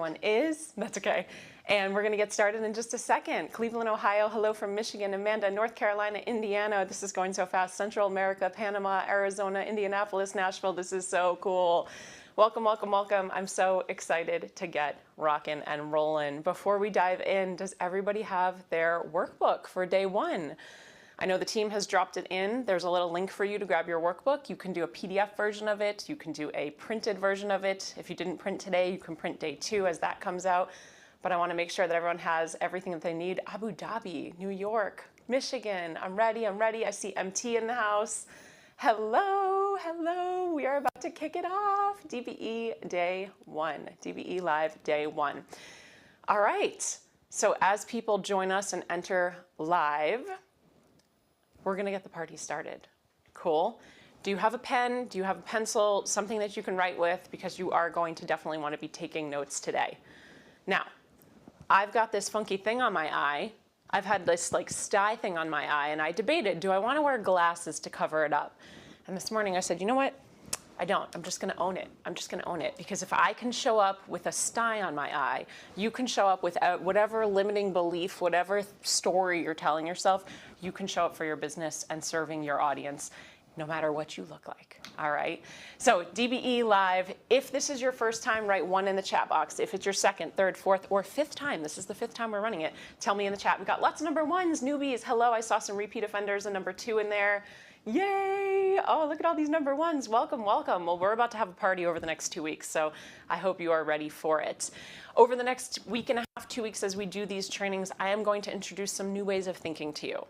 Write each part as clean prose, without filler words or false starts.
everyone is. That's okay. And we're going to get started in just a second. Cleveland, Ohio. Hello from Michigan. Amanda, North Carolina, Indiana. This is going so fast. Central America, Panama, Arizona, Indianapolis, Nashville. This is so cool. Welcome, welcome, welcome. I'm so excited to get rocking and rolling. Before we dive in, does everybody have their workbook for day one? I know the team has dropped it in. There's a little link for you to grab your workbook. You can do a PDF version of it. You can do a printed version of it. If you didn't print today, you can print day two as that comes out. But I want to make sure that everyone has everything that they need. Abu Dhabi, New York, Michigan. I'm ready. I see MT in the house. Hello, hello. We are about to kick it off. DBE day one. DBE live day one. All right. So as people join us and enter live, we're going to get the party started. Cool. Do you have a pen? Do you have a pencil? Something that you can write with, because you are going to definitely want to be taking notes today. Now, I've got this funky thing on my eye. I've had this like sty thing on my eye, and I debated, do I want to wear glasses to cover it up? And this morning I said, you know what? I don't. I'm just going to own it. I'm just going to own it, because if I can show up with a sty on my eye, you can show up with whatever limiting belief, whatever story you're telling yourself, you can show up for your business and serving your audience, no matter what you look like. All right. So DBE live. If this is your first time, write one in the chat box. If it's your second, third, fourth, or fifth time, this is the fifth time we're running it, tell me in the chat. We've got lots of number ones, newbies. Hello. I saw some repeat offenders and number two in there. Yay! Oh, look at all these number ones. Welcome, welcome. Well, we're about to have a party over the next 2 weeks, so I hope you are ready for it. Over the next week and a half, 2 weeks, as we do these trainings, I am going to introduce some new ways of thinking to you.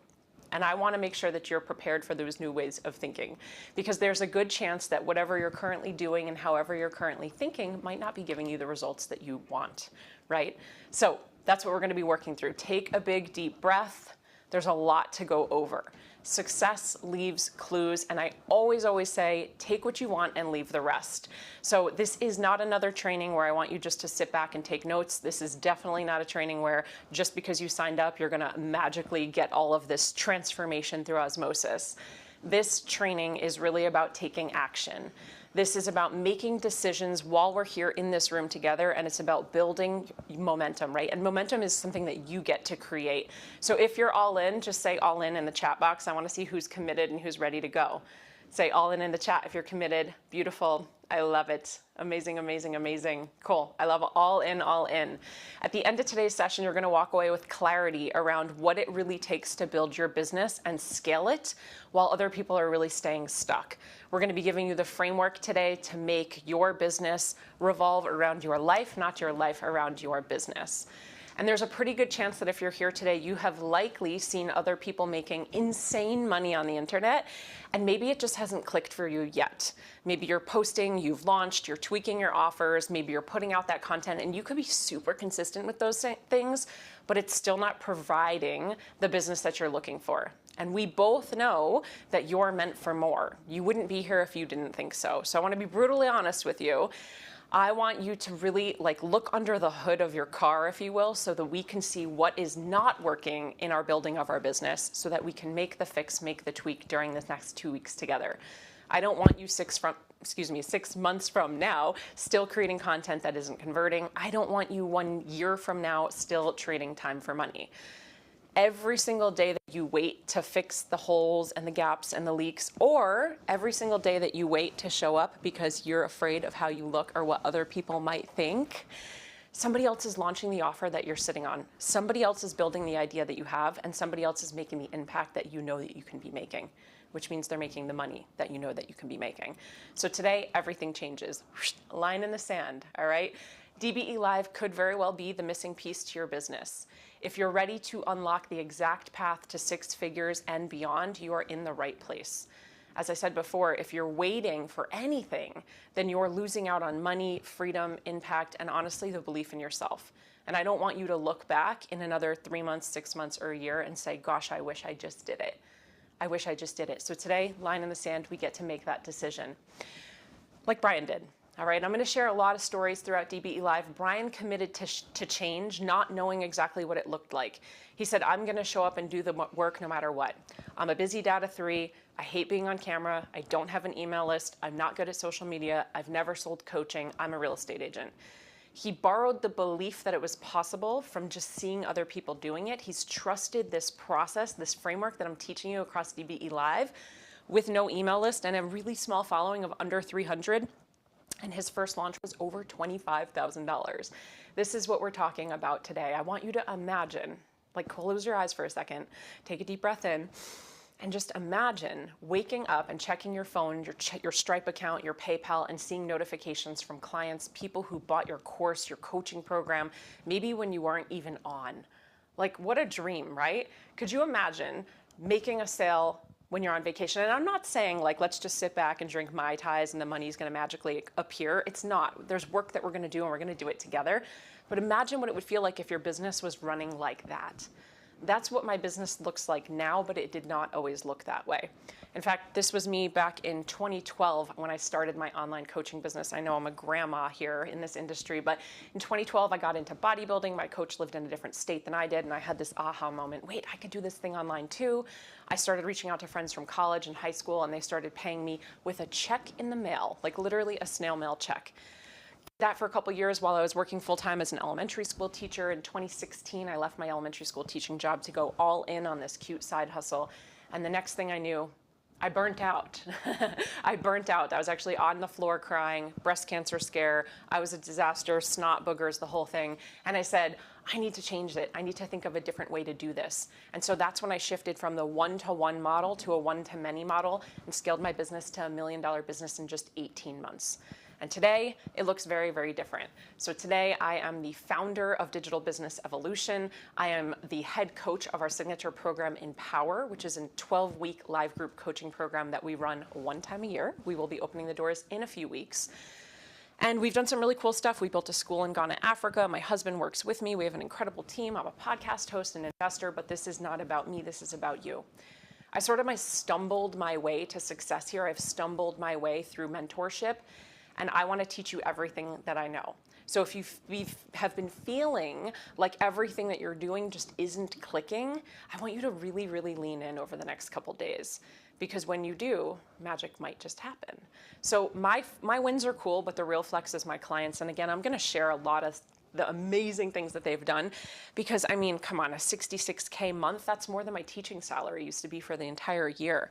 And I want to make sure that you're prepared for those new ways of thinking, because there's a good chance that whatever you're currently doing and however you're currently thinking might not be giving you the results that you want, right? So that's what we're going to be working through. Take a big, deep breath. There's a lot to go over. Success leaves clues, and I always say, take what you want and leave the rest. So this is not another training where I want you just to sit back and take notes. This is definitely not a training where just because you signed up, you're gonna magically get all of this transformation through osmosis. This training is really about taking action. This is about making decisions while we're here in this room together, and it's about building momentum, right? And momentum is something that you get to create. So if you're all in, just say all in the chat box. I want to see who's committed and who's ready to go. Say all in the chat if you're committed. Beautiful. I love it. Amazing, amazing, amazing. Cool. I love all in, all in. At the end of today's session, you're going to walk away with clarity around what it really takes to build your business and scale it while other people are really staying stuck. We're going to be giving you the framework today to make your business revolve around your life, not your life around your business. And there's a pretty good chance that if you're here today, you have likely seen other people making insane money on the internet, and maybe it just hasn't clicked for you yet. Maybe you're posting, you've launched, you're tweaking your offers, maybe you're putting out that content, and you could be super consistent with those things, but it's still not providing the business that you're looking for. And we both know that you're meant for more. You wouldn't be here if you didn't think so. So I want to be brutally honest with you. I want you to really look under the hood of your car, if you will, so that we can see what is not working in our building of our business, so that we can make the fix, make the tweak during this next 2 weeks together. I don't want you 6 months from now still creating content that isn't converting. I don't want you 1 year from now still trading time for money. Every single day that you wait to fix the holes and the gaps and the leaks, or every single day that you wait to show up because you're afraid of how you look or what other people might think, somebody else is launching the offer that you're sitting on. Somebody else is building the idea that you have, and somebody else is making the impact that you know that you can be making, which means they're making the money that you know that you can be making. So today, everything changes. Line in the sand, all right? DBE Live could very well be the missing piece to your business. If you're ready to unlock the exact path to 6 figures and beyond, you are in the right place. As I said before, if you're waiting for anything, then you're losing out on money, freedom, impact, and honestly, the belief in yourself. And I don't want you to look back in another 3 months, 6 months, or a year and say, gosh, I wish I just did it. I wish I just did it. So today, line in the sand, we get to make that decision. Like Brian did. All right, I'm going to share a lot of stories throughout DBE Live. Brian committed to change, not knowing exactly what it looked like. He said, I'm going to show up and do the work no matter what. I'm a busy dad of 3. I hate being on camera. I don't have an email list. I'm not good at social media. I've never sold coaching. I'm a real estate agent. He borrowed the belief that it was possible from just seeing other people doing it. He's trusted this process, this framework that I'm teaching you across DBE Live with no email list and a really small following of under 300. And his first launch was over $25,000. This is what we're talking about today. I want you to imagine, like close your eyes for a second, take a deep breath in, and just imagine waking up and checking your phone, your Stripe account, your PayPal, and seeing notifications from clients, people who bought your course, your coaching program, maybe when you weren't even on. Like, what a dream, right? Could you imagine making a sale when you're on vacation? And I'm not saying like, let's just sit back and drink Mai Tais and the money's gonna magically appear. It's not. There's work that we're gonna do and we're gonna do it together. But imagine what it would feel like if your business was running like that. That's what my business looks like now, but it did not always look that way. In fact, this was me back in 2012 when I started my online coaching business. I know I'm a grandma here in this industry, but in 2012, I got into bodybuilding. My coach lived in a different state than I did, and I had this aha moment. Wait, I could do this thing online too. I started reaching out to friends from college and high school, and they started paying me with a check in the mail, like literally a snail mail check. That for a couple years while I was working full-time as an elementary school teacher. In 2016, I left my elementary school teaching job to go all in on this cute side hustle. And the next thing I knew, I burnt out. I burnt out. I was actually on the floor crying, breast cancer scare. I was a disaster, snot boogers, the whole thing. And I said, I need to change it. I need to think of a different way to do this. And so that's when I shifted from the one-to-one model to a one-to-many model and scaled my business to $1 million business in just 18 months. And today, it looks very, very different. So today, I am the founder of Digital Business Evolution. I am the head coach of our signature program, Empower, which is a 12-week live group coaching program that we run one time a year. We will be opening the doors in a few weeks. And we've done some really cool stuff. We built a school in Ghana, Africa. My husband works with me. We have an incredible team. I'm a podcast host and investor, but this is not about me. This is about you. I sort of stumbled my way to success here. I've stumbled my way through mentorship. And I want to teach you everything that I know. So if you have been feeling like everything that you're doing just isn't clicking, I want you to really, really lean in over the next couple days. Because when you do, magic might just happen. So my wins are cool, but the real flex is my clients. And again, I'm going to share a lot of the amazing things that they've done. Because, I mean, come on, a $66K month, that's more than my teaching salary used to be for the entire year.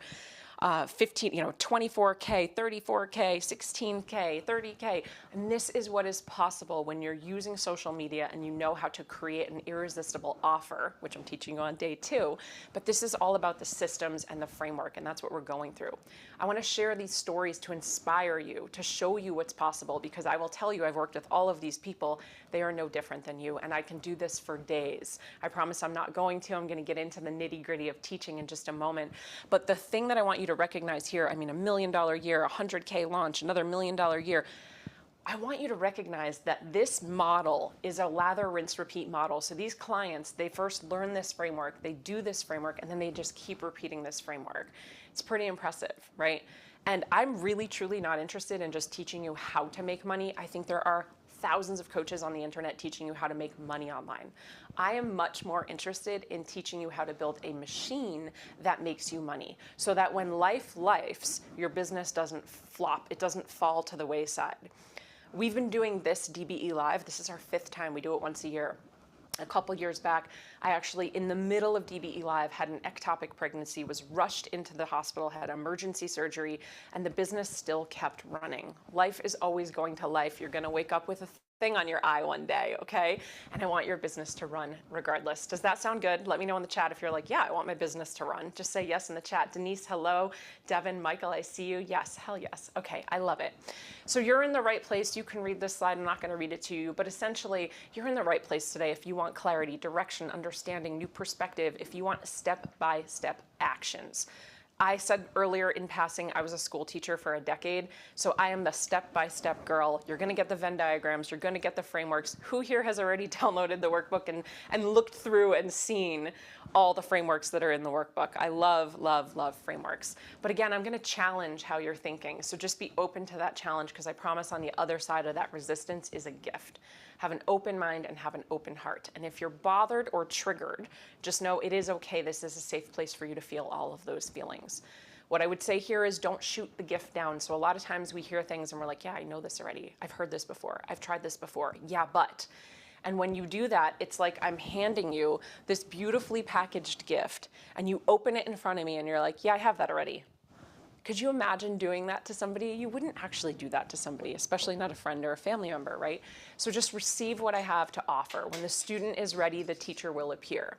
24K, 34K, 16K, 30K. And this is what is possible when you're using social media and you know how to create an irresistible offer, which I'm teaching you on day 2. But this is all about the systems and the framework, and that's what we're going through. I want to share these stories to inspire you, to show you what's possible, because I will tell you, I've worked with all of these people. They are no different than you, and I can do this for days. I promise I'm not going to. I'm going to get into the nitty-gritty of teaching in just a moment. But the thing that I want you to recognize here, I mean, $1 million year, 100K launch, another $1 million year. I want you to recognize that this model is a lather, rinse, repeat model. So these clients, they first learn this framework, they do this framework, and then they just keep repeating this framework. It's pretty impressive, right? And I'm really, truly not interested in just teaching you how to make money. I think there are thousands of coaches on the internet teaching you how to make money online. I am much more interested in teaching you how to build a machine that makes you money so that when life lifes, your business doesn't flop, it doesn't fall to the wayside. We've been doing this DBE Live. This is our 5th time. We do it once a year. A couple years back, I actually, in the middle of DBE Live, had an ectopic pregnancy, was rushed into the hospital, had emergency surgery, and the business still kept running. Life is always going to life. You're going to wake up with a thing on your eye one day, okay? And I want your business to run regardless. Does that sound good? Let me know in the chat if you're like, yeah, I want my business to run. Just say yes in the chat. Denise, hello. Devin, Michael, I see you. Yes, hell yes. Okay, I love it. So you're in the right place. You can read this slide. I'm not going to read it to you, but essentially you're in the right place today if you want clarity, direction, understanding, new perspective, if you want step-by-step actions. I said earlier in passing, I was a school teacher for a decade, so I am the step-by-step girl. You're going to get the Venn diagrams. You're going to get the frameworks. Who here has already downloaded the workbook and looked through and seen all the frameworks that are in the workbook? I love, love, love frameworks. But again, I'm going to challenge how you're thinking, so just be open to that challenge, because I promise on the other side of that resistance is a gift. Have an open mind and have an open heart. And if you're bothered or triggered, just know it is okay. This is a safe place for you to feel all of those feelings. What I would say here is don't shoot the gift down. So a lot of times we hear things and we're like, yeah, I know this already. I've heard this before. I've tried this before. Yeah, but. And when you do that, it's like I'm handing you this beautifully packaged gift and you open it in front of me and you're like, yeah, I have that already. Could you imagine doing that to somebody? You wouldn't actually do that to somebody, especially not a friend or a family member, right? So just receive what I have to offer. When the student is ready, the teacher will appear.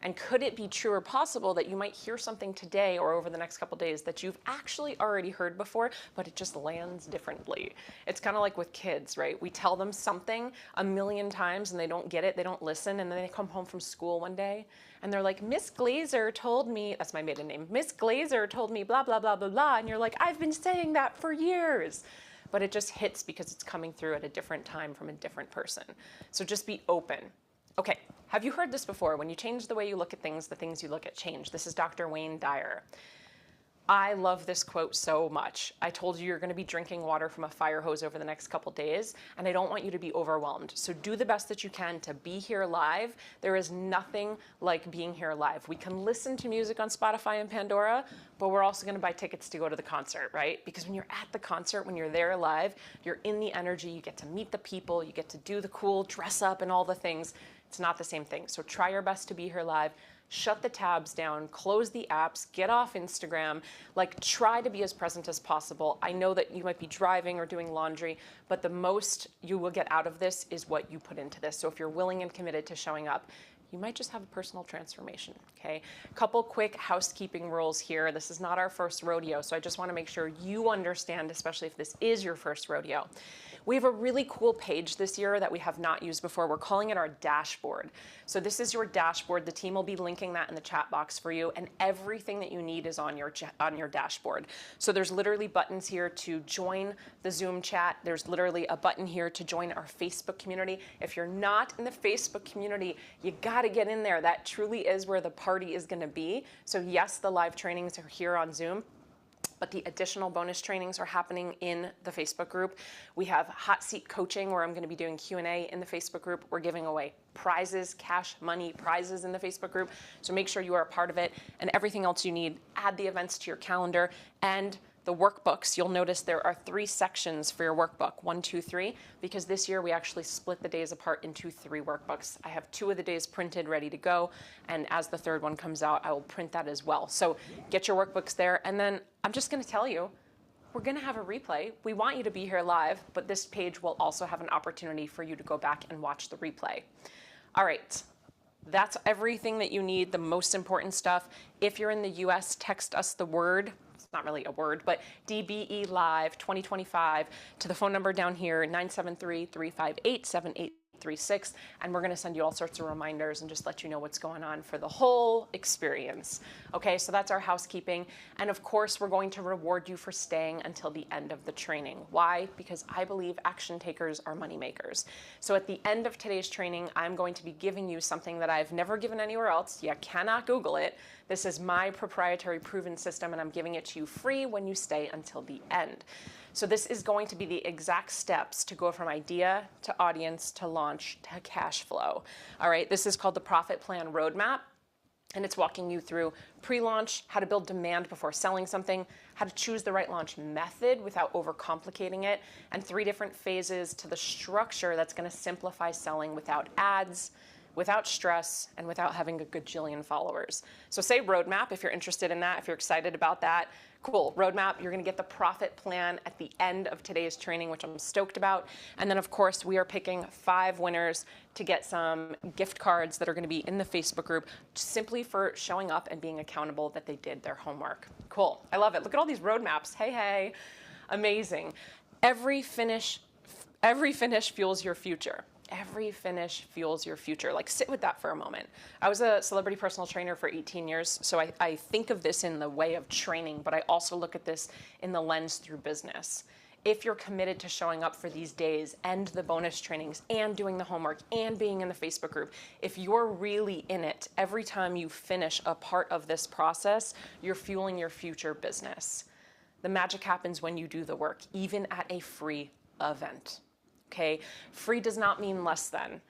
And could it be true or possible that you might hear something today or over the next couple days that you've actually already heard before, but it just lands differently? It's kind of like with kids, right? We tell them something a million times and they don't get it, they don't listen, and then they come home from school one day and they're like, Miss Glazer told me, that's my maiden name, Miss Glazer told me blah, blah, blah, blah, blah. And you're like, I've been saying that for years. But it just hits because it's coming through at a different time from a different person. So just be open. Okay, have you heard this before? When you change the way you look at things, the things you look at change. This is Dr. Wayne Dyer. I love this quote so much. I told you you're going to be drinking water from a fire hose over the next couple days, and I don't want you to be overwhelmed. So do the best that you can to be here live. There is nothing like being here live. We can listen to music on Spotify and Pandora, but we're also going to buy tickets to go to the concert, right? Because when you're at the concert, when you're there live, you're in the energy, you get to meet the people, you get to do the cool dress up and all the things. It's not the same thing. So try your best to be here live. Shut the tabs down, close the apps, get off Instagram, like try to be as present as possible. I know that you might be driving or doing laundry, but the most you will get out of this is what you put into this. So if you're willing and committed to showing up, you might just have a personal transformation, okay? Couple quick housekeeping rules here. This is not our first rodeo, so I just wanna make sure you understand, especially if this is your first rodeo. We have a really cool page this year that we have not used before. We're calling it our dashboard. So this is your dashboard. The team will be linking that in the chat box for you, and everything that you need is on your dashboard. So there's literally buttons here to join the Zoom chat. There's literally a button here to join our Facebook community. If you're not in the Facebook community, you gotta get in there. That truly is where the party is gonna be. So yes, the live trainings are here on Zoom, but the additional bonus trainings are happening in the Facebook group. We have hot seat coaching where I'm going to be doing Q&A in the Facebook group. We're giving away prizes, cash, money, prizes in the Facebook group. So make sure you are a part of it, and everything else you need, add the events to your calendar. And the workbooks, you'll notice there are 3 sections for your workbook, 1, 2, 3, because this year we actually split the days apart into 3 workbooks. I have 2 of the days printed, ready to go, and as the 3rd one comes out, I will print that as well. So get your workbooks there, and then I'm just gonna tell you, we're gonna have a replay. We want you to be here live, but this page will also have an opportunity for you to go back and watch the replay. All right. That's everything that you need, the most important stuff. If you're in the US, text us the word, it's not really a word, but DBE Live 2025 to the phone number down here, 973-358-7836, and we're gonna send you all sorts of reminders and just let you know what's going on for the whole experience. Okay, so that's our housekeeping. And of course, we're going to reward you for staying until the end of the training. Why? Because I believe action takers are money makers. So at the end of today's training, I'm going to be giving you something that I've never given anywhere else. You cannot Google it. This is my proprietary proven system, and I'm giving it to you free when you stay until the end. So this is going to be the exact steps to go from idea to audience to launch to cash flow. All right, this is called the Profit Plan Roadmap, and it's walking you through pre-launch, how to build demand before selling something, how to choose the right launch method without overcomplicating it, and 3 different phases to the structure that's going to simplify selling without ads, without stress, and without having a gajillion followers. So say roadmap if you're interested in that, if you're excited about that. Cool, roadmap, you're gonna get the profit plan at the end of today's training, which I'm stoked about. And then of course, we are picking 5 winners to get some gift cards that are gonna be in the Facebook group simply for showing up and being accountable that they did their homework. Cool, I love it. Look at all these roadmaps, hey, hey, amazing. Every finish fuels your future. Every finish fuels your future. Like, sit with that for a moment. I was a celebrity personal trainer for 18 years, so I think of this in the way of training, but I also look at this in the lens through business. If you're committed to showing up for these days and the bonus trainings and doing the homework and being in the Facebook group, if you're really in it, every time you finish a part of this process, you're fueling your future business. The magic happens when you do the work, even at a free event. Okay, free does not mean less than.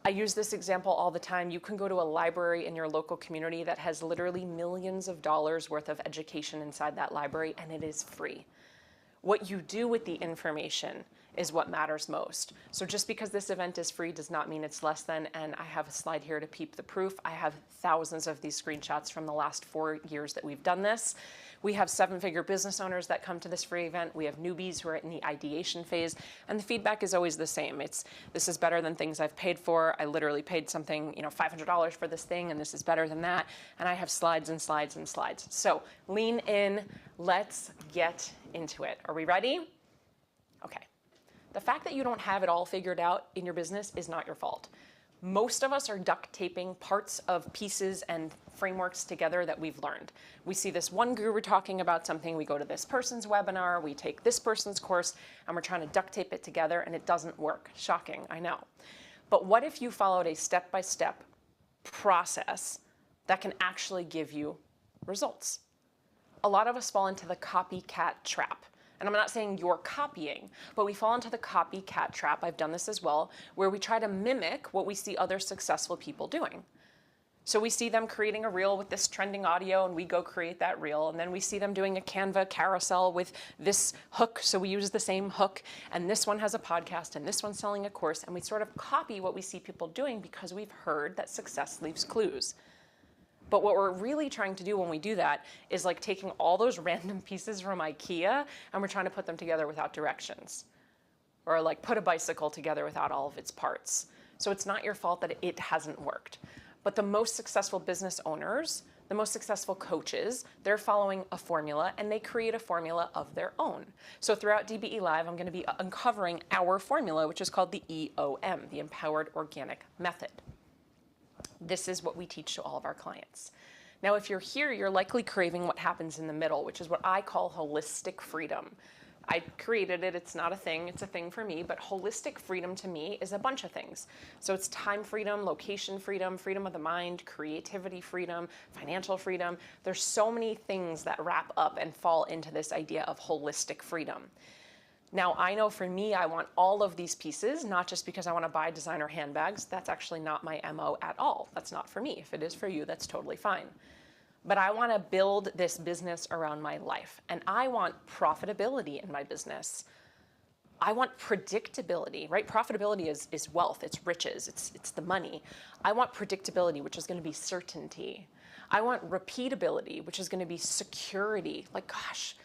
I use this example all the time. You can go to a library in your local community that has literally millions of dollars worth of education inside that library, and it is free. What you do with the information is what matters most. So just because this event is free does not mean it's less than, and I have a slide here to peep the proof. I have thousands of these screenshots from the last 4 years that we've done this. We have 7-figure business owners that come to this free event. We have newbies who are in the ideation phase, and the feedback is always the same. This is better than things I've paid for. I literally paid something, $500 for this thing, and this is better than that. And I have slides and slides and slides. So lean in, let's get into it. Are we ready? Okay. The fact that you don't have it all figured out in your business is not your fault. Most of us are duct taping parts of pieces and frameworks together that we've learned. We see this one guru talking about something, we go to this person's webinar, we take this person's course, and we're trying to duct tape it together, and it doesn't work. Shocking, I know. But what if you followed a step-by-step process that can actually give you results? A lot of us fall into the copycat trap. And I'm not saying you're copying, but we fall into the copycat trap. I've done this as well, where we try to mimic what we see other successful people doing. So we see them creating a reel with this trending audio, and we go create that reel. And then we see them doing a Canva carousel with this hook, so we use the same hook. And this one has a podcast, and this one's selling a course. And we sort of copy what we see people doing because we've heard that success leaves clues. But what we're really trying to do when we do that is like taking all those random pieces from IKEA and we're trying to put them together without directions. Or like put a bicycle together without all of its parts. So it's not your fault that it hasn't worked. But the most successful business owners, the most successful coaches, they're following a formula and they create a formula of their own. So throughout DBE Live, I'm going to be uncovering our formula, which is called the EOM, the Empowered Organic Method. This is what we teach to all of our clients. Now, if you're here, you're likely craving what happens in the middle, which is what I call holistic freedom. I created it. It's not a thing. It's a thing for me. But holistic freedom to me is a bunch of things. So it's time freedom, location freedom, freedom of the mind, creativity freedom, financial freedom. There's so many things that wrap up and fall into this idea of holistic freedom. Now, I know for me, I want all of these pieces, not just because I want to buy designer handbags. That's actually not my MO at all. That's not for me. If it is for you, that's totally fine. But I want to build this business around my life, and I want profitability in my business. I want predictability, right? Profitability is wealth, it's riches, it's the money. I want predictability, which is going to be certainty. I want repeatability, which is going to be security. Like, gosh,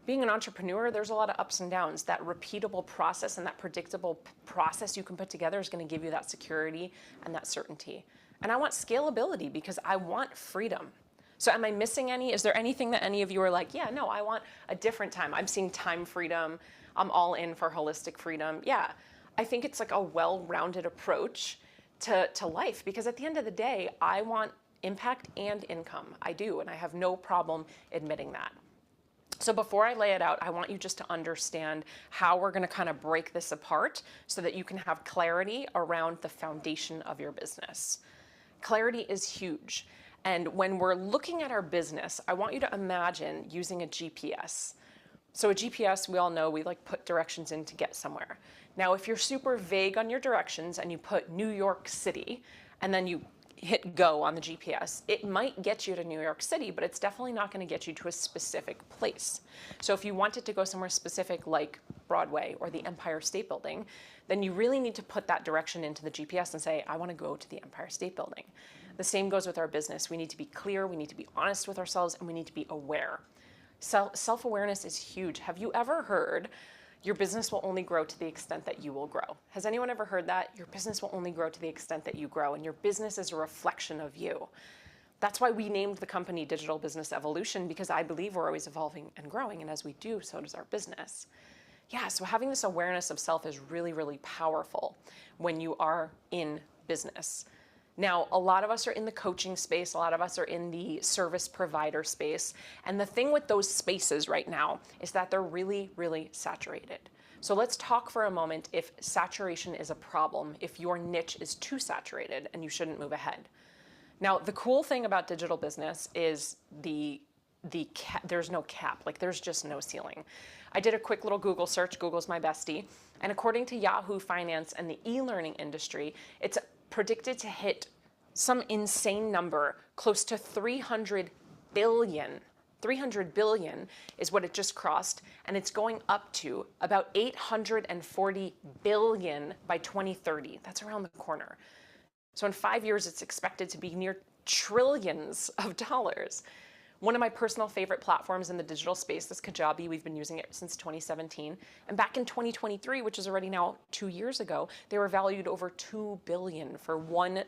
being an entrepreneur, there's a lot of ups and downs. That repeatable process and that predictable process you can put together is going to give you that security and that certainty. And I want scalability because I want freedom. So am I missing any? Is there anything that any of you are like, yeah, no, I want a different time. I'm seeing time freedom. I'm all in for holistic freedom. Yeah, I think it's like a well-rounded approach to life because at the end of the day, I want impact and income. I do, and I have no problem admitting that. So before I lay it out, I want you just to understand how we're going to kind of break this apart so that you can have clarity around the foundation of your business. Clarity is huge. And when we're looking at our business, I want you to imagine using a GPS. So a GPS, we all know, we like put directions in to get somewhere. Now, if you're super vague on your directions and you put New York City and then you hit go on the GPS, it might get you to New York City, but it's definitely not going to get you to a specific place. So if you wanted to go somewhere specific like Broadway or the Empire State Building, then you really need to put that direction into the GPS and say, I want to go to the Empire State Building. The same goes with our business. We need to be clear, we need to be honest with ourselves, and we need to be aware. Self-awareness is huge. Have you ever heard your business will only grow to the extent that you will grow? Has anyone ever heard that? Your business will only grow to the extent that you grow, and your business is a reflection of you. That's why we named the company Digital Business Evolution, because I believe we're always evolving and growing, and as we do, so does our business. Yeah, so having this awareness of self is really, really powerful when you are in business. Now, a lot of us are in the coaching space, a lot of us are in the service provider space, and the thing with those spaces right now is that they're really, really saturated. So let's talk for a moment if saturation is a problem, if your niche is too saturated and you shouldn't move ahead. Now, the cool thing about digital business is there's no cap, like there's just no ceiling. I did a quick little Google search, Google's my bestie, and according to Yahoo Finance and the e-learning industry, it's predicted to hit some insane number, close to 300 billion. 300 billion is what it just crossed, and it's going up to about 840 billion by 2030. That's around the corner. So in 5 years, it's expected to be near trillions of dollars. One of my personal favorite platforms in the digital space is Kajabi. We've been using it since 2017. And back in 2023, which is already now 2 years ago, they were valued over $2 billion for one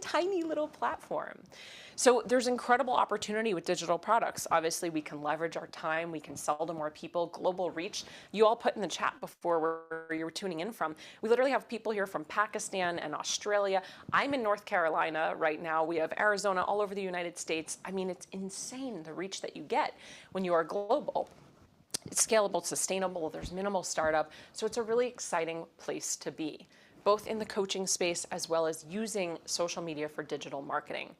tiny little platform. So there's incredible opportunity with digital products. Obviously, we can leverage our time. We can sell to more people, global reach. You all put in the chat before where you were tuning in from. We literally have people here from Pakistan and Australia. I'm in North Carolina right now. We have Arizona, all over the United States. I mean, it's insane the reach that you get when you are global. It's scalable, sustainable, there's minimal startup. So it's a really exciting place to be, both in the coaching space as well as using social media for digital marketing.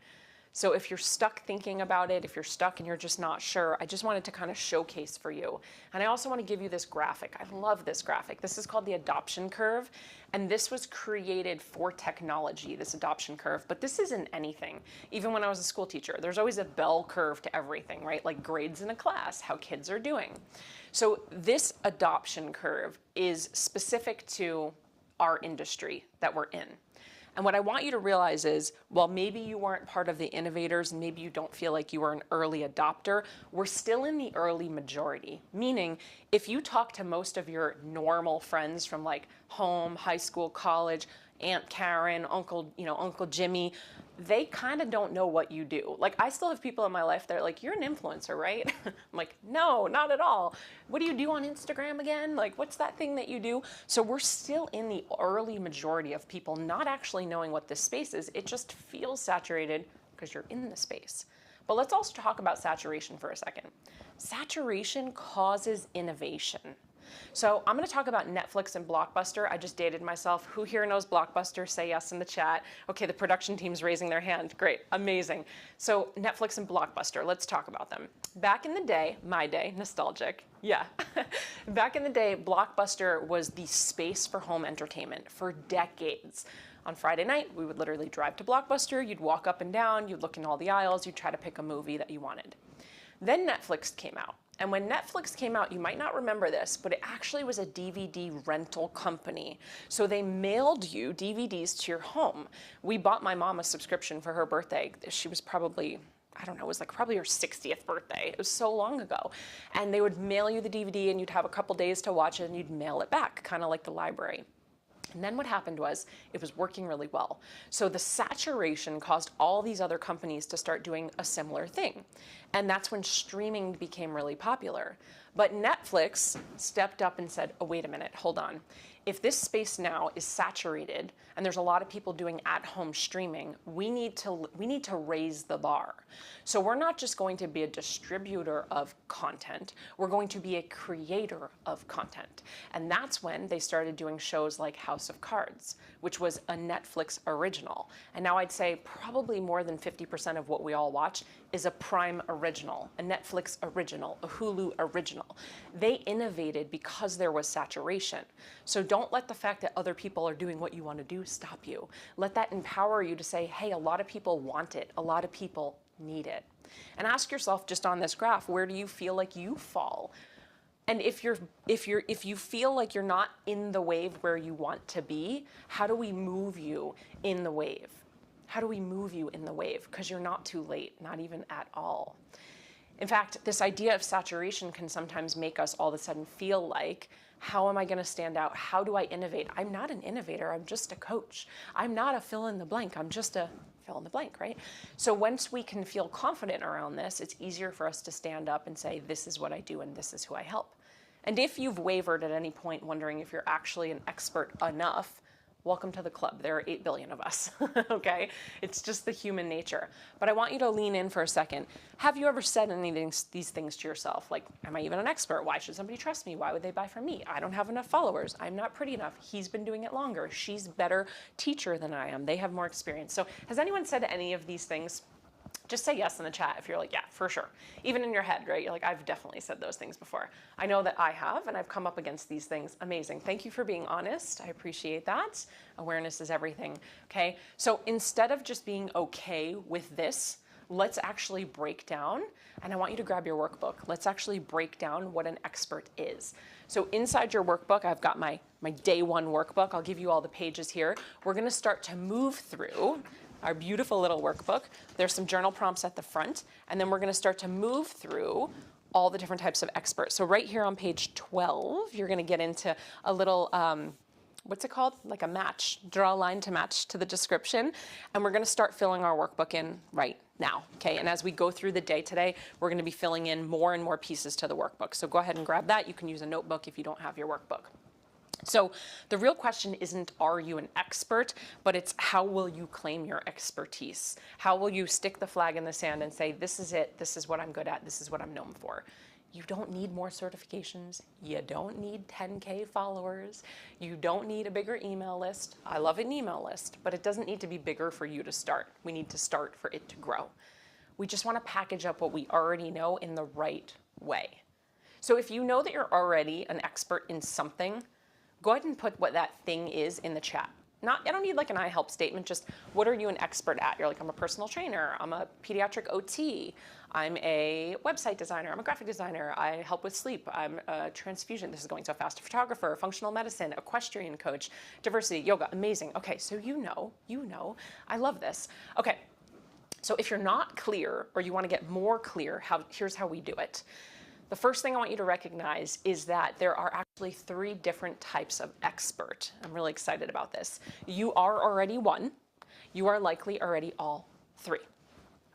So if you're stuck thinking about it, if you're stuck and you're just not sure, I just wanted to kind of showcase for you. And I also want to give you this graphic. I love this graphic. This is called the adoption curve. And this was created for technology, this adoption curve. But this isn't anything. Even when I was a school teacher, there's always a bell curve to everything, right? Like grades in a class, how kids are doing. So this adoption curve is specific to our industry that we're in. And what I want you to realize is, while maybe you weren't part of the innovators and maybe you don't feel like you were an early adopter, we're still in the early majority. Meaning, if you talk to most of your normal friends from like home, high school, college, Aunt Karen, Uncle Jimmy, they kind of don't know what you do. Like, I still have people in my life that are like, you're an influencer, right? I'm like, no, not at all. What do you do on Instagram again? Like, what's that thing that you do? So we're still in the early majority of people not actually knowing what this space is. It just feels saturated because you're in the space. But let's also talk about saturation for a second. Saturation causes innovation. So I'm going to talk about Netflix and Blockbuster. I just dated myself. Who here knows Blockbuster? Say yes in the chat. Okay, the production team's raising their hand. Great, amazing. So Netflix and Blockbuster, let's talk about them. Back in the day, my day, nostalgic, yeah. Back in the day, Blockbuster was the space for home entertainment for decades. On Friday night, we would literally drive to Blockbuster. You'd walk up and down. You'd look in all the aisles. You'd try to pick a movie that you wanted. Then Netflix came out. And when Netflix came out, you might not remember this, but it actually was a DVD rental company. So they mailed you DVDs to your home. We bought my mom a subscription for her birthday. She was probably, I don't know, it was like probably her 60th birthday. It was so long ago. And they would mail you the DVD and you'd have a couple days to watch it and you'd mail it back, kind of like the library. And then what happened was, it was working really well. So the saturation caused all these other companies to start doing a similar thing. And that's when streaming became really popular. But Netflix stepped up and said, oh, wait a minute, hold on. If this space now is saturated and there's a lot of people doing at-home streaming, we need to raise the bar. So we're not just going to be a distributor of content, we're going to be a creator of content. And that's when they started doing shows like House of Cards, which was a Netflix original. And now I'd say probably more than 50% of what we all watch is a Prime original, a Netflix original, a Hulu original. They innovated because there was saturation. So don't let the fact that other people are doing what you want to do stop you. Let that empower you to say, hey, a lot of people want it. A lot of people need it. And ask yourself, just on this graph, where do you feel like you fall? And if you feel like you're not in the wave where you want to be, how do we move you in the wave? How do we move you in the wave? Because you're not too late, not even at all. In fact, this idea of saturation can sometimes make us all of a sudden feel like, how am I going to stand out? How do I innovate? I'm not an innovator. I'm just a coach. I'm not a fill in the blank. I'm just a fill in the blank, right? So once we can feel confident around this, it's easier for us to stand up and say, this is what I do and this is who I help. And if you've wavered at any point wondering if you're actually an expert enough, welcome to the club. There are 8 billion of us, okay? It's just the human nature. But I want you to lean in for a second. Have you ever said any of these things to yourself? Like, am I even an expert? Why should somebody trust me? Why would they buy from me? I don't have enough followers. I'm not pretty enough. He's been doing it longer. She's a better teacher than I am. They have more experience. So has anyone said any of these things? Just say yes in the chat if you're like, yeah, for sure. Even in your head, right? You're like, I've definitely said those things before. I know that I have, and I've come up against these things. Amazing. Thank you for being honest. I appreciate that. Awareness is everything, okay? So instead of just being okay with this, let's actually break down, and I want you to grab your workbook. Let's actually break down what an expert is. So inside your workbook, I've got my day one workbook. I'll give you all the pages here. We're gonna start to move through our beautiful little workbook. There's some journal prompts at the front, and then we're gonna start to move through all the different types of experts. So right here on page 12, you're gonna get into a little, what's it called? Like a match, draw a line to match to the description. And we're gonna start filling our workbook in right now, okay? And as we go through the day today, we're gonna be filling in more and more pieces to the workbook. So go ahead and grab that. You can use a notebook if you don't have your workbook. So the real question isn't, are you an expert, but it's how will you claim your expertise? How will you stick the flag in the sand and say, this is it, this is what I'm good at, this is what I'm known for? You don't need more certifications. You don't need 10K followers. You don't need a bigger email list. I love an email list, but it doesn't need to be bigger for you to start. We need to start for it to grow. We just want to package up what we already know in the right way. So if you know that you're already an expert in something, go ahead and put what that thing is in the chat. I don't need like an I help statement, just what are you an expert at? You're like, I'm a personal trainer, I'm a pediatric OT, I'm a website designer, I'm a graphic designer, I help with sleep, I'm a transfusion, this is going so fast, a photographer, functional medicine, equestrian coach, diversity, yoga, amazing. Okay, so you know, I love this. Okay, so if you're not clear or you want to get more clear, here's how we do it. The first thing I want you to recognize is that there are actually 3 different types of expert. I'm really excited about this. You are already one. You are likely already all 3.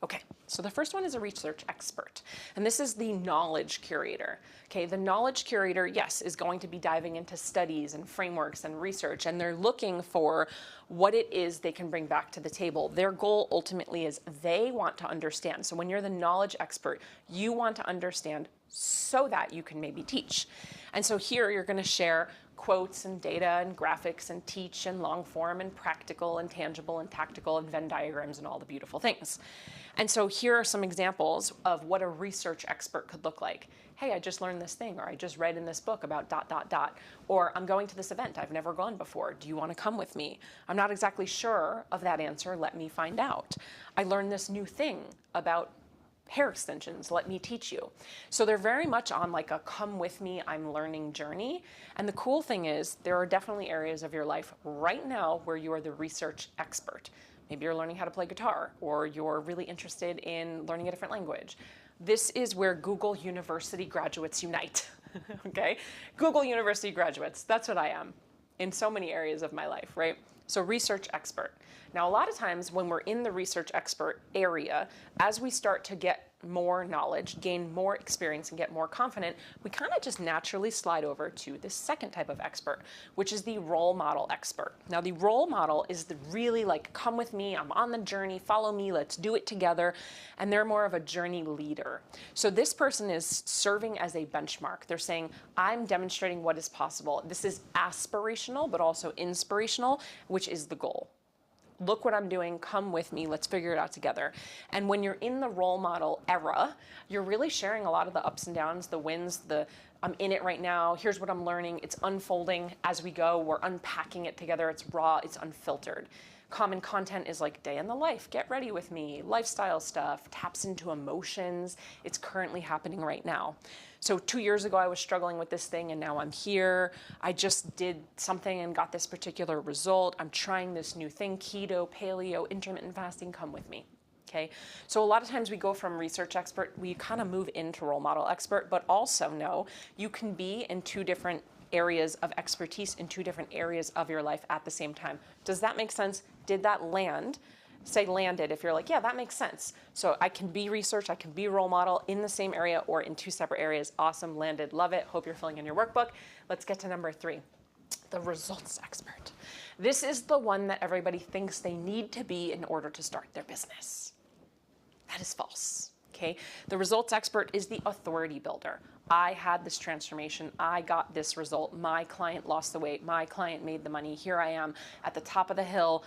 Okay, so the first one is a research expert, and this is the knowledge curator. Okay, the knowledge curator, yes, is going to be diving into studies and frameworks and research, and they're looking for what it is they can bring back to the table. Their goal ultimately is they want to understand. So when you're the knowledge expert, you want to understand so that you can maybe teach. And so here you're going to share quotes and data and graphics and teach and long form and practical and tangible and tactical and Venn diagrams and all the beautiful things. And so here are some examples of what a research expert could look like. Hey, I just learned this thing, or I just read in this book about ... or I'm going to this event I've never gone before. Do you want to come with me? I'm not exactly sure of that answer. Let me find out. I learned this new thing about hair extensions, let me teach you. So they're very much on like a come with me, I'm learning journey. And the cool thing is there are definitely areas of your life right now where you are the research expert. Maybe you're learning how to play guitar, or you're really interested in learning a different language. This is where Google University graduates unite, okay? Google University graduates, that's what I am in so many areas of my life, right? So research expert. Now, a lot of times when we're in the research expert area, as we start to get more knowledge, gain more experience, and get more confident, we kind of just naturally slide over to the second type of expert, which is the role model expert. Now, the role model is the really like, come with me, I'm on the journey, follow me, let's do it together. And they're more of a journey leader. So this person is serving as a benchmark. They're saying, I'm demonstrating what is possible. This is aspirational, but also inspirational, which is the goal. Look what I'm doing, come with me, let's figure it out together. And when you're in the role model era, you're really sharing a lot of the ups and downs, the wins, I'm in it right now, here's what I'm learning, it's unfolding as we go, we're unpacking it together, it's raw, it's unfiltered. Common content is like day in the life, get ready with me, lifestyle stuff, taps into emotions, it's currently happening right now. So 2 years ago, I was struggling with this thing and now I'm here. I just did something and got this particular result. I'm trying this new thing, keto, paleo, intermittent fasting, come with me, okay? So a lot of times we go from research expert, we kind of move into role model expert, but also know you can be in 2 different areas of expertise in 2 different areas of your life at the same time. Does that make sense? Did that land? Say landed if you're like, yeah, that makes sense. So I can be research, I can be role model in the same area or in 2 separate areas. Awesome, landed, love it. Hope you're filling in your workbook. Let's get to number 3, the results expert. This is the one that everybody thinks they need to be in order to start their business. That is false, okay? The results expert is the authority builder. I had this transformation, I got this result, my client lost the weight, my client made the money, here I am at the top of the hill,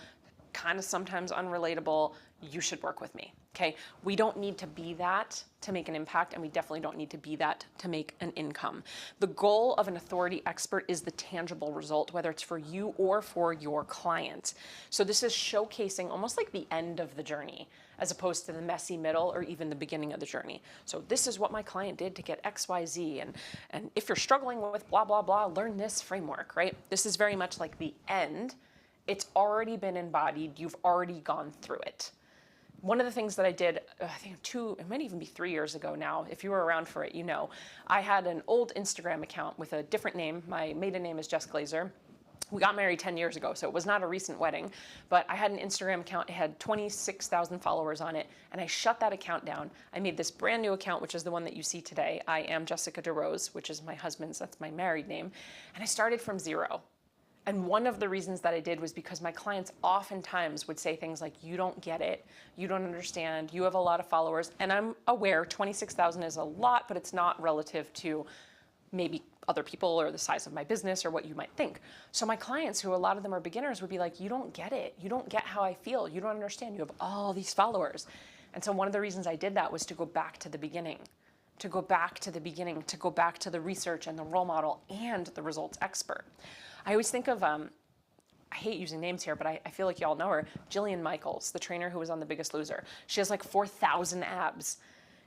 kind of sometimes unrelatable, you should work with me, okay? We don't need to be that to make an impact, and we definitely don't need to be that to make an income. The goal of an authority expert is the tangible result, whether it's for you or for your client. So this is showcasing almost like the end of the journey, as opposed to the messy middle or even the beginning of the journey. So this is what my client did to get X, Y, Z, and if you're struggling with blah, blah, blah, learn this framework, right? This is very much like the end. It's already been embodied. You've already gone through it. One of the things that I did, I think it might even be 3 years ago now, if you were around for it, you know, I had an old Instagram account with a different name. My maiden name is Jess Glazer. We got married 10 years ago, so it was not a recent wedding, but I had an Instagram account. It had 26,000 followers on it, and I shut that account down. I made this brand new account, which is the one that you see today. I am Jessica DeRose, which is my husband's, that's my married name, and I started from zero. And one of the reasons that I did was because my clients oftentimes would say things like, you don't get it, you don't understand, you have a lot of followers. And I'm aware 26,000 is a lot, but it's not relative to maybe other people or the size of my business or what you might think. So my clients, who a lot of them are beginners, would be like, you don't get it, you don't get how I feel, you don't understand, you have all these followers. And so one of the reasons I did that was to go back to the beginning, to go back to the research and the role model and the results expert. I always think of, I hate using names here, but I feel like y'all know her, Jillian Michaels, the trainer who was on The Biggest Loser. She has like 4,000 abs.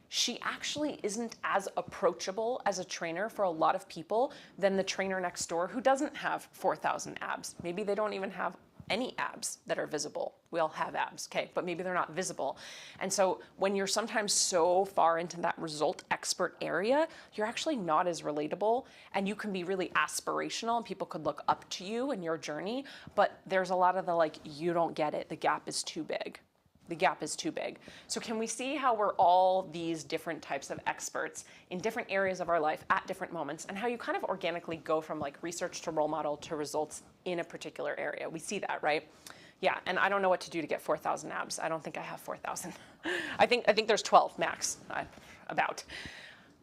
She actually isn't as approachable as a trainer for a lot of people than the trainer next door who doesn't have 4,000 abs. Maybe they don't even have any abs that are visible. We all have abs, okay, but maybe they're not visible. And so when you're sometimes so far into that result expert area, you're actually not as relatable, and you can be really aspirational and people could look up to you in your journey, but there's a lot of the like, you don't get it, the gap is too big. The gap is too big. So can we see how we're all these different types of experts in different areas of our life at different moments, and how you kind of organically go from like research to role model to results in a particular area? We see that, right? Yeah, and I don't know what to do to get 4,000 abs. I don't think I have 4,000. I think there's 12 max, about.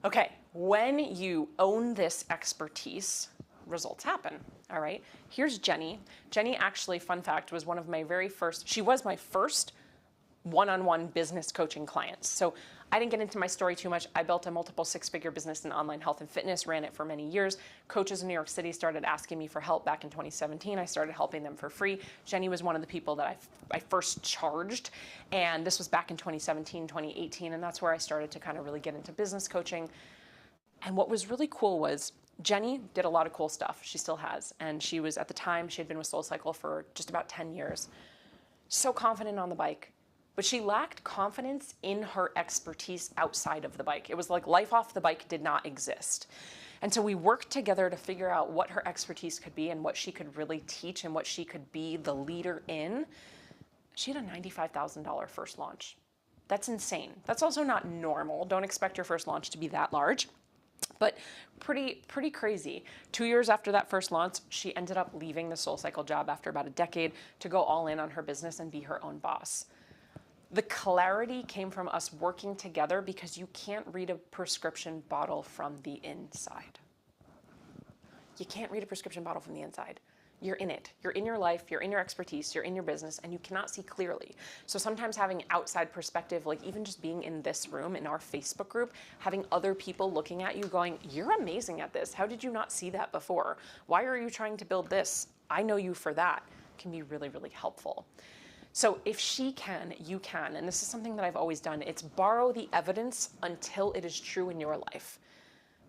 Okay, when you own this expertise, results happen, all right? Here's Jenny. Jenny actually, fun fact, was one of my very first, she was my first one-on-one business coaching clients. So I didn't get into my story too much. I built a multiple six-figure business in online health and fitness, ran it for many years. Coaches in New York City started asking me for help back in 2017. I started helping them for free. Jenny was one of the people that I first charged, and this was back in 2017, 2018, and that's where I started to kind of really get into business coaching. And what was really cool was Jenny did a lot of cool stuff. She still has, and she was, at the time, she had been with SoulCycle for just about 10 years. So confident on the bike. But she lacked confidence in her expertise outside of the bike. It was like life off the bike did not exist. And so we worked together to figure out what her expertise could be and what she could really teach and what she could be the leader in. She had a $95,000 first launch. That's insane. That's also not normal. Don't expect your first launch to be that large, but pretty crazy. 2 years after that first launch, she ended up leaving the SoulCycle job after about a decade to go all in on her business and be her own boss. The clarity came from us working together because you can't read a prescription bottle from the inside. You can't read a prescription bottle from the inside. You're in it. You're in your life, you're in your expertise, you're in your business, and you cannot see clearly. So sometimes having outside perspective, like even just being in this room, in our Facebook group, having other people looking at you going, you're amazing at this. How did you not see that before? Why are you trying to build this? I know you for that, can be really, really helpful. So if she can, you can. And this is something that I've always done. It's borrow the evidence until it is true in your life.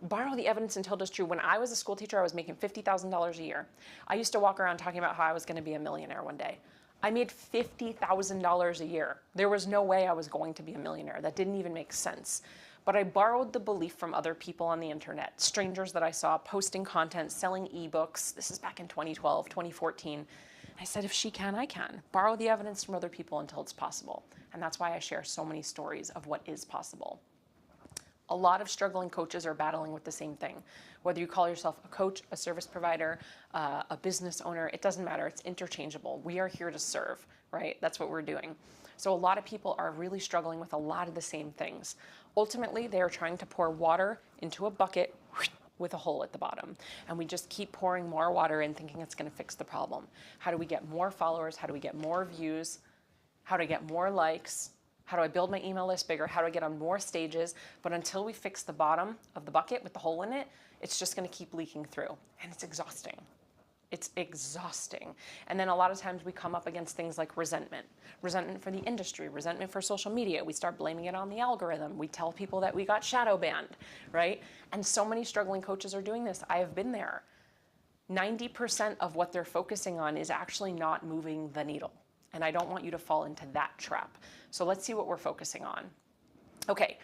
Borrow the evidence until it is true. When I was a school teacher, I was making $50,000 a year. I used to walk around talking about how I was going to be a millionaire one day. I made $50,000 a year. There was no way I was going to be a millionaire. That didn't even make sense. But I borrowed the belief from other people on the internet, strangers that I saw posting content, selling ebooks. This is back in 2012, 2014. I said, if she can, I can. Borrow the evidence from other people until it's possible. And that's why I share so many stories of what is possible. A lot of struggling coaches are battling with the same thing. Whether you call yourself a coach, a service provider, a business owner, it doesn't matter. It's interchangeable. We are here to serve, right? That's what we're doing. So a lot of people are really struggling with a lot of the same things. Ultimately, they are trying to pour water into a bucket with a hole at the bottom. And we just keep pouring more water in thinking it's going to fix the problem. How do we get more followers? How do we get more views? How do I get more likes? How do I build my email list bigger? How do I get on more stages? But until we fix the bottom of the bucket with the hole in it, it's just going to keep leaking through. And it's exhausting. It's exhausting. And then a lot of times we come up against things like resentment. Resentment for the industry, resentment for social media. We start blaming it on the algorithm. We tell people that we got shadow banned, right? And so many struggling coaches are doing this. I have been there. 90% of what they're focusing on is actually not moving the needle. And I don't want you to fall into that trap. So let's see what we're focusing on. Okay,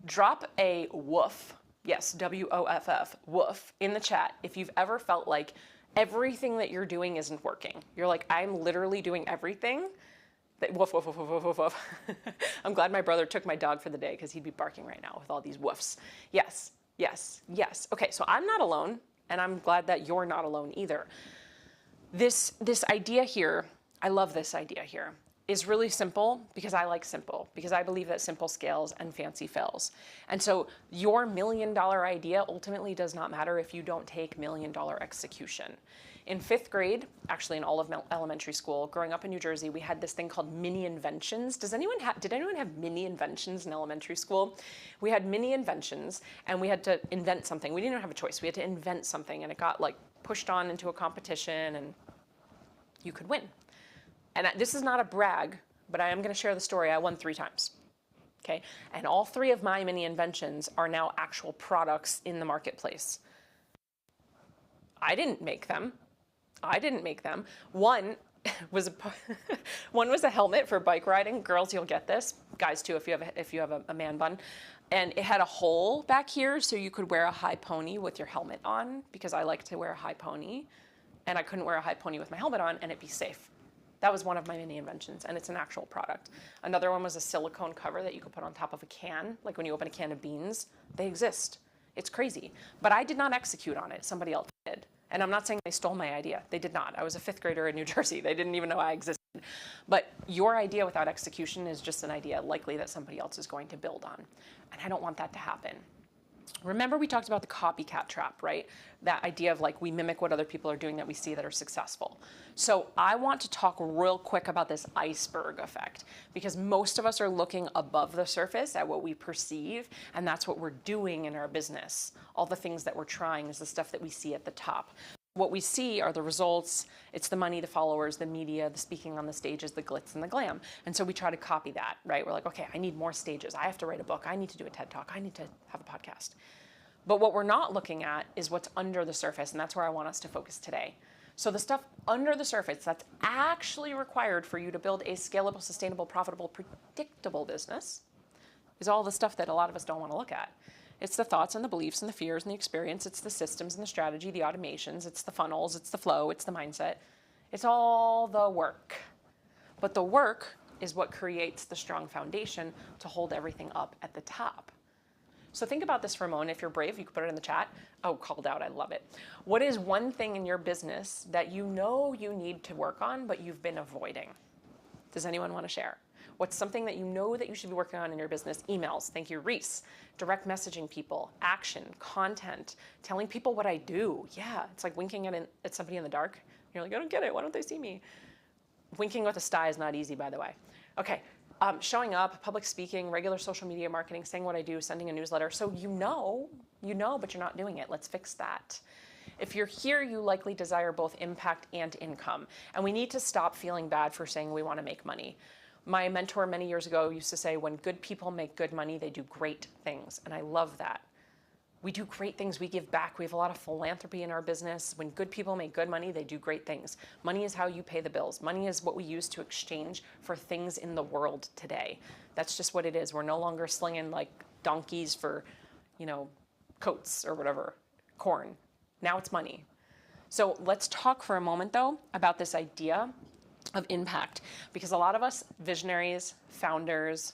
drop a woof. Yes, W-O-F-F, woof, in the chat if you've ever felt like everything that you're doing isn't working. You're like, I'm literally doing everything. Woof, woof, woof, woof, woof, woof, woof. I'm glad my brother took my dog for the day because he'd be barking right now with all these woofs. Yes, yes, yes. Okay, so I'm not alone, and I'm glad that you're not alone either. This idea here, I love this idea here, is really simple because I like simple, because I believe that simple scales and fancy fails. And so your $1 million idea ultimately does not matter if you don't take $1 million execution. In 5th grade, actually in all of elementary school, growing up in New Jersey, we had this thing called mini inventions. Did anyone have mini inventions in elementary school? We had mini inventions and we had to invent something. We didn't even have a choice. We had to invent something and it got like pushed on into a competition and you could win. And this is not a brag, but I am going to share the story. I won 3 times. Okay? And all 3 of my mini inventions are now actual products in the marketplace. I didn't make them. One was a helmet for bike riding. Girls, you'll get this. Guys too, if you have a man bun. And it had a hole back here so you could wear a high pony with your helmet on, because I like to wear a high pony. And I couldn't wear a high pony with my helmet on and it'd be safe. That was one of my mini inventions, and it's an actual product. Another one was a silicone cover that you could put on top of a can, like when you open a can of beans. They exist. It's crazy. But I did not execute on it. Somebody else did. And I'm not saying they stole my idea. They did not. I was a 5th grader in New Jersey. They didn't even know I existed. But your idea without execution is just an idea likely that somebody else is going to build on. And I don't want that to happen. Remember we talked about the copycat trap, right? That idea of like we mimic what other people are doing that we see that are successful. So I want to talk real quick about this iceberg effect, because most of us are looking above the surface at what we perceive, and that's what we're doing in our business. All the things that we're trying is the stuff that we see at the top. What we see are the results. It's the money, the followers, the media, the speaking on the stages, the glitz and the glam. And so we try to copy that, right? We're like, okay, I need more stages. I have to write a book. I need to do a TED Talk. I need to have a podcast. But what we're not looking at is what's under the surface, and that's where I want us to focus today. So the stuff under the surface that's actually required for you to build a scalable, sustainable, profitable, predictable business is all the stuff that a lot of us don't want to look at. It's the thoughts and the beliefs and the fears and the experience. It's the systems and the strategy, the automations. It's the funnels. It's the flow. It's the mindset. It's all the work. But the work is what creates the strong foundation to hold everything up at the top. So think about this for a moment. If you're brave, you can put it in the chat. Oh, called out. I love it. What is one thing in your business that you know you need to work on, but you've been avoiding? Does anyone want to share? What's something that you know that you should be working on in your business? Emails. Thank you, Reese. Direct messaging people. Action. Content. Telling people what I do. Yeah, it's like winking at somebody in the dark. You're like, I don't get it. Why don't they see me? Winking with a sty is not easy, by the way. Okay. Showing up, public speaking, regular social media marketing, saying what I do, sending a newsletter. So you know, but you're not doing it. Let's fix that. If you're here, you likely desire both impact and income. And we need to stop feeling bad for saying we want to make money. My mentor many years ago used to say, when good people make good money, they do great things. And I love that. We do great things. We give back. We have a lot of philanthropy in our business. When good people make good money, they do great things. Money is how you pay the bills. Money is what we use to exchange for things in the world today. That's just what it is. We're no longer slinging like donkeys for, coats or whatever, corn. Now it's money. So let's talk for a moment, though, about this idea of impact, because a lot of us visionaries, founders,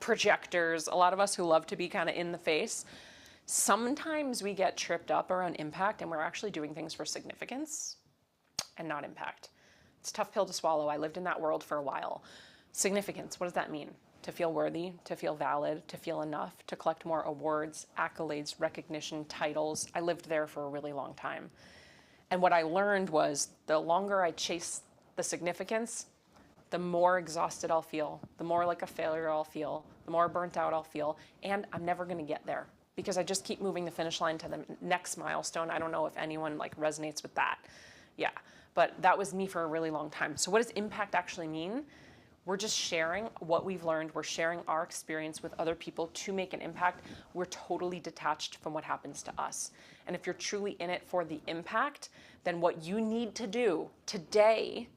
projectors, a lot of us who love to be kind of in the face, sometimes we get tripped up around impact and we're actually doing things for significance and not impact. It's a tough pill to swallow. I lived in that world for a while. Significance, what does that mean? to feel worthy, to feel valid, to feel enough, to collect more awards, accolades, recognition, titles. I lived there for a really long time. And what I learned was the longer I chase the significance, the more exhausted I'll feel, the more like a failure I'll feel, the more burnt out I'll feel, and I'm never gonna get there because I just keep moving the finish line to the next milestone. I don't know if anyone like resonates with that. Yeah, but that was me for a really long time. So what does impact actually mean? We're just sharing what we've learned. We're sharing our experience with other people to make an impact. We're totally detached from what happens to us. And if you're truly in it for the impact, then what you need to do today,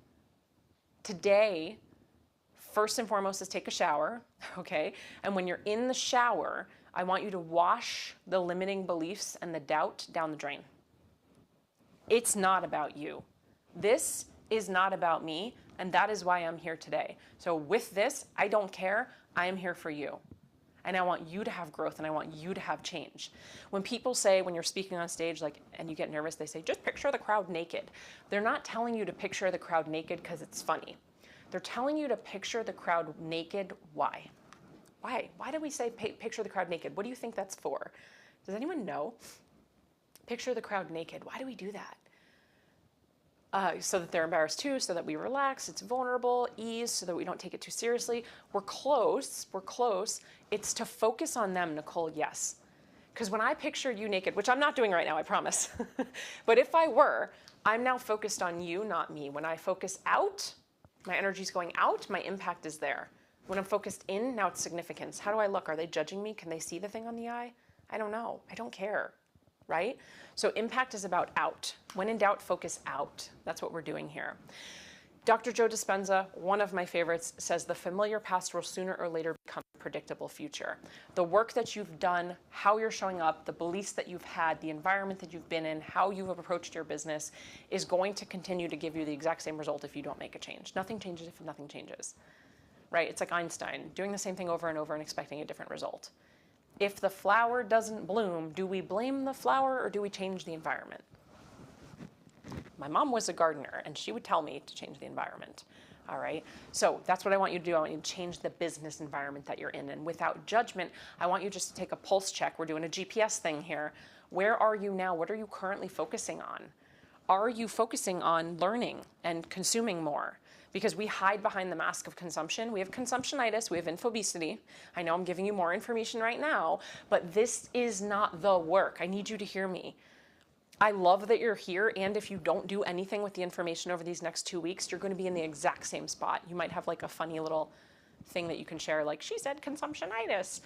first and foremost is take a shower, okay? And when you're in the shower, I want you to wash the limiting beliefs and the doubt down the drain. It's not about you. This is not about me, and that is why I'm here today. So with this, I don't care. I am here for you. And I want you to have growth, and I want you to have change. When people say, when you're speaking on stage, like, and you get nervous, they say, just picture the crowd naked. They're not telling you to picture the crowd naked because it's funny. They're telling you to picture the crowd naked. Why? Why? Why do we say picture the crowd naked? What do you think that's for? Does anyone know? Picture the crowd naked. Why do we do that? So that they're embarrassed too, so that we relax, it's vulnerable, ease, so that we don't take it too seriously. We're close. It's to focus on them, Nicole, yes. Because when I picture you naked, which I'm not doing right now, I promise. But if I were, I'm now focused on you, not me. When I focus out, my energy's going out, my impact is there. When I'm focused in, now it's significance. How do I look? Are they judging me? Can they see the thing on the eye? I don't know. I don't care. Right? So impact is about out. When in doubt, focus out. That's what we're doing here. Dr. Joe Dispenza, one of my favorites, says the familiar past will sooner or later become a predictable future. The work that you've done, how you're showing up, the beliefs that you've had, the environment that you've been in, how you've approached your business is going to continue to give you the exact same result if you don't make a change. Nothing changes if nothing changes. Right? It's like Einstein, doing the same thing over and over and expecting a different result. If the flower doesn't bloom, do we blame the flower or do we change the environment? My mom was a gardener and she would tell me to change the environment. All right. So that's what I want you to do. I want you to change the business environment that you're in. And without judgment, I want you just to take a pulse check. We're doing a GPS thing here. Where are you now? What are you currently focusing on? Are you focusing on learning and consuming more? Because we hide behind the mask of consumption. We have consumptionitis, we have infobesity. I know I'm giving you more information right now, but this is not the work. I need you to hear me. I love that you're here, and if you don't do anything with the information over these next 2 weeks, you're gonna be in the exact same spot. You might have like a funny little thing that you can share, like, she said consumptionitis,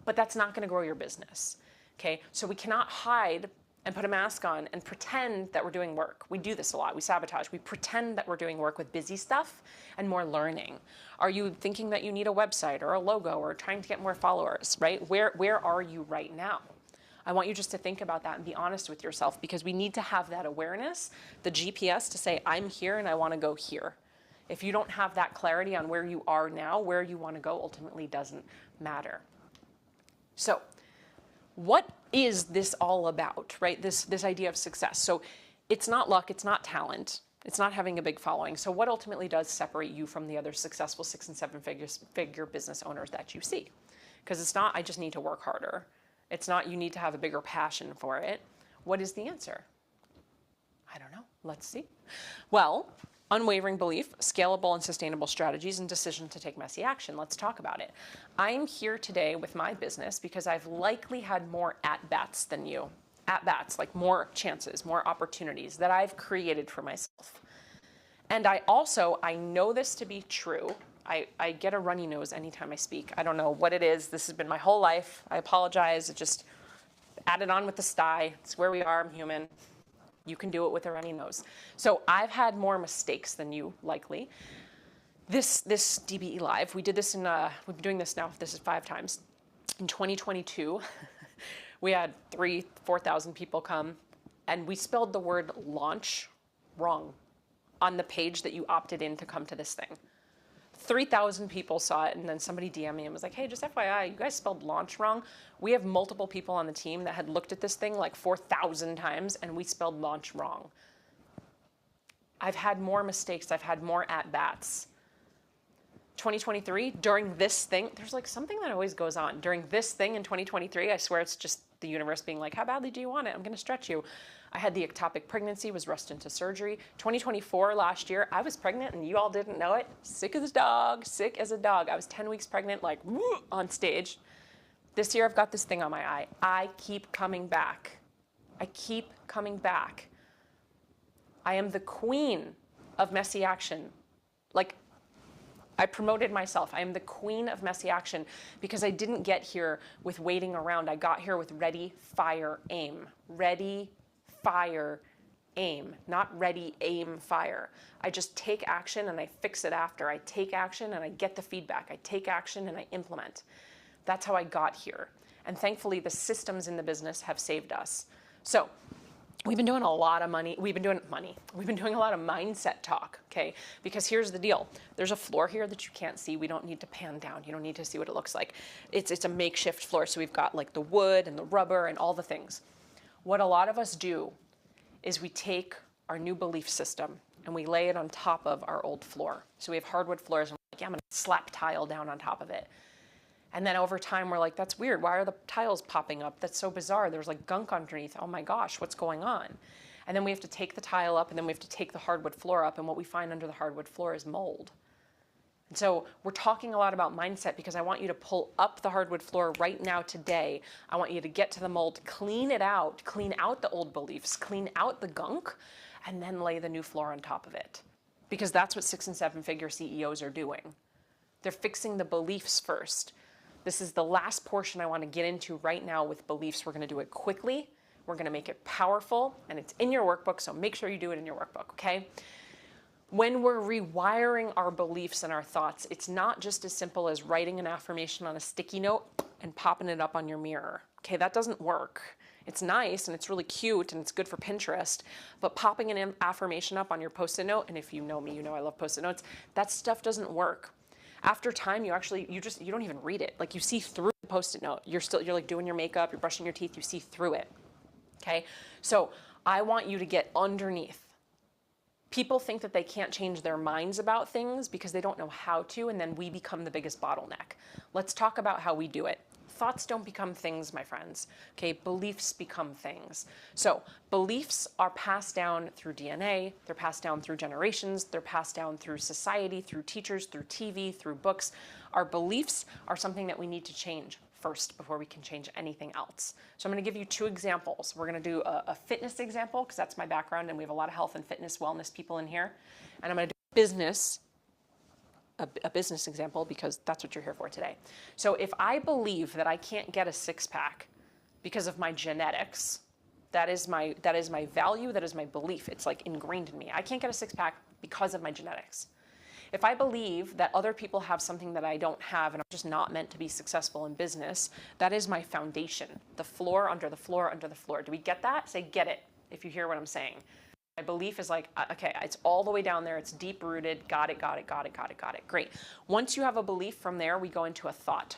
but that's not gonna grow your business, okay? So we cannot hide and put a mask on and pretend that we're doing work. We do this a lot. We sabotage. We pretend that we're doing work with busy stuff and more learning. Are you thinking that you need a website or a logo or trying to get more followers, right? Where are you right now? I want you just to think about that and be honest with yourself because we need to have that awareness, the GPS to say, I'm here and I want to go here. If you don't have that clarity on where you are now, where you want to go ultimately doesn't matter. So, what is this all about, right? This idea of success. So it's not luck, it's not talent, it's not having a big following. So what ultimately does separate you from the other successful 6 and 7 figure business owners that you see? Because it's not, I just need to work harder. It's not, you need to have a bigger passion for it. What is the answer? I don't know. Let's see. Well, unwavering belief, scalable and sustainable strategies, and decision to take messy action. Let's talk about it. I'm here today with my business because I've likely had more at-bats than you. At-bats, like more chances, more opportunities that I've created for myself. And I know this to be true. I get a runny nose anytime I speak. I don't know what it is. This has been my whole life. I apologize. It just added on with the sty. It's where we are. I'm human. You can do it with a runny nose. So I've had more mistakes than you, likely. This DBE Live, we did this we've been doing this now, this is 5 times. In 2022, we had 4,000 people come, and we spelled the word launch wrong on the page that you opted in to come to this thing. 3,000 people saw it, and then somebody DM'd me and was like, hey, just FYI, you guys spelled launch wrong. We have multiple people on the team that had looked at this thing like 4,000 times, and we spelled launch wrong. I've had more mistakes. I've had more at-bats. 2023, during this thing, there's like something that always goes on. During this thing in 2023, I swear it's just the universe being like, how badly do you want it? I'm going to stretch you. I had the ectopic pregnancy, was rushed into surgery. 2024, last year, I was pregnant and you all didn't know it. Sick as a dog, sick as a dog. I was 10 weeks pregnant, like woo, on stage. This year, I've got this thing on my eye. I keep coming back. I keep coming back. I am the queen of messy action. Like, I promoted myself. I am the queen of messy action because I didn't get here with waiting around. I got here with ready, fire, aim. Ready, fire, aim. Not ready, aim, fire. I just take action and I fix it after. I take action and I get the feedback. I take action and I implement. That's how I got here. And thankfully, the systems in the business have saved us. So we've been doing a lot of money. We've been doing a lot of mindset talk, okay? Because here's the deal. There's a floor here that you can't see. We don't need to pan down. You don't need to see what it looks like. It's a makeshift floor. So we've got like the wood and the rubber and all the things. What a lot of us do is we take our new belief system and we lay it on top of our old floor. So we have hardwood floors and we're like, yeah, I'm gonna slap tile down on top of it. And then over time, we're like, that's weird. Why are the tiles popping up? That's so bizarre. There's like gunk underneath. Oh my gosh, what's going on? And then we have to take the tile up and then we have to take the hardwood floor up. And what we find under the hardwood floor is mold. And so we're talking a lot about mindset because I want you to pull up the hardwood floor right now today. I want you to get to the mold, clean it out, clean out the old beliefs, clean out the gunk, and then lay the new floor on top of it. Because that's what 6- and 7-figure CEOs are doing. They're fixing the beliefs first. This is the last portion I want to get into right now with beliefs. We're going to do it quickly. We're going to make it powerful, and it's in your workbook, so make sure you do it in your workbook, okay? When we're rewiring our beliefs and our thoughts, it's not just as simple as writing an affirmation on a sticky note and popping it up on your mirror, okay? That doesn't work. It's nice, and it's really cute, and it's good for Pinterest, but popping an affirmation up on your Post-it note, and if you know me, you know I love Post-it notes, that stuff doesn't work. After time, you don't even read it. Like you see through the Post-it note. You're like doing your makeup, you're brushing your teeth, you see through it, okay? So I want you to get underneath. People think that they can't change their minds about things because they don't know how to, and then we become the biggest bottleneck. Let's talk about how we do it. Thoughts don't become things, my friends. Okay, beliefs become things. So beliefs are passed down through DNA, they're passed down through generations, they're passed down through society, through teachers, through TV, through books. Our beliefs are something that we need to change first before we can change anything else. So I'm going to give you 2 examples. We're going to do a fitness example because that's my background and we have a lot of health and fitness wellness people in here. And I'm going to do a business example because that's what you're here for today. So if I believe that I can't get a 6-pack because of my genetics, that is my value, that is my belief. It's like ingrained in me. I can't get a 6-pack because of my genetics. If I believe that other people have something that I don't have and I'm just not meant to be successful in business, that is my foundation. The floor under the floor under the floor. Do we get that? Say get it if you hear what I'm saying. My belief is like, okay, it's all the way down there. It's deep rooted. Got it, got it, got it, got it, got it. Great. Once you have a belief from there, we go into a thought.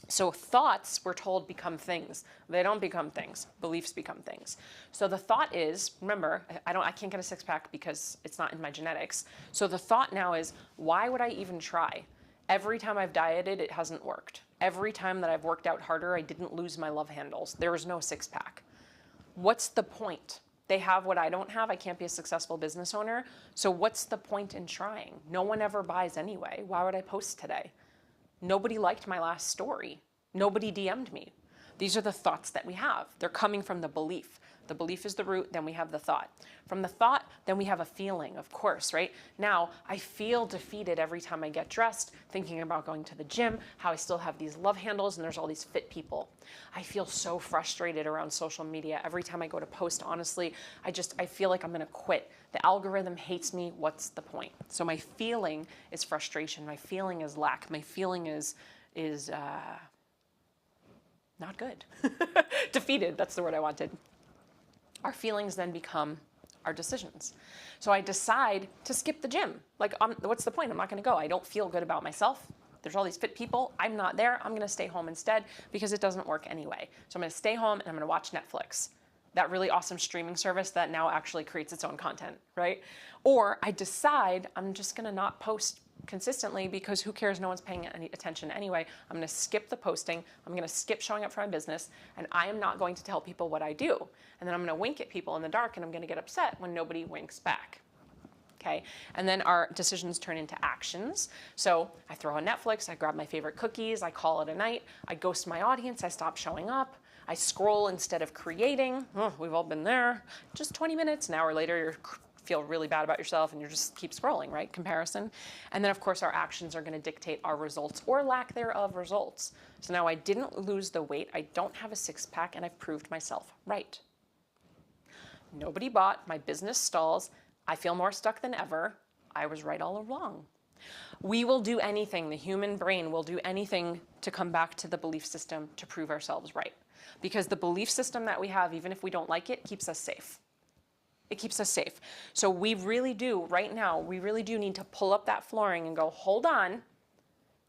So thoughts, we're told, become things. They don't become things. Beliefs become things. So the thought is, remember, I can't get a 6-pack because it's not in my genetics. So the thought now is, why would I even try? Every time I've dieted, it hasn't worked. Every time that I've worked out harder, I didn't lose my love handles. There was no 6-pack. What's the point? They have what I don't have. I can't be a successful business owner. So what's the point in trying? No one ever buys anyway. Why would I post today? Nobody liked my last story. Nobody DM'd me. These are the thoughts that we have. They're coming from the belief. The belief is the root, then we have the thought. From the thought, then we have a feeling, of course, right? Now, I feel defeated every time I get dressed, thinking about going to the gym, how I still have these love handles and there's all these fit people. I feel so frustrated around social media. Every time I go to post, honestly, I feel like I'm gonna quit. The algorithm hates me, what's the point? So my feeling is frustration, my feeling is lack, my feeling is not good. Defeated, that's the word I wanted. Our feelings then become our decisions. So I decide to skip the gym. Like, what's the point? I'm not gonna go. I don't feel good about myself. There's all these fit people. I'm not there. I'm gonna stay home instead because it doesn't work anyway. So I'm gonna stay home and I'm gonna watch Netflix, that really awesome streaming service that now actually creates its own content, right? Or I decide I'm just gonna not post consistently because who cares? No one's paying any attention anyway. I'm going to skip the posting. I'm going to skip showing up for my business, and I am not going to tell people what I do. And then I'm going to wink at people in the dark, and I'm going to get upset when nobody winks back. Okay? And then our decisions turn into actions. So I throw on Netflix, I grab my favorite cookies, I call it a night, I ghost my audience, I stop showing up, I scroll instead of creating. Oh, we've all been there. Just 20 minutes, an hour later, you feel really bad about yourself and you just keep scrolling, right? Comparison. And then of course our actions are going to dictate our results or lack thereof results. So now I didn't lose the weight, I don't have a six-pack, and I've proved myself right. Nobody bought, my business stalls, I feel more stuck than ever. I was right all along. We will do anything, the human brain will do anything to come back to the belief system to prove ourselves right. Because the belief system that we have, even if we don't like it, keeps us safe. It keeps us safe. So we really do, right now, we really do need to pull up that flooring and go, hold on.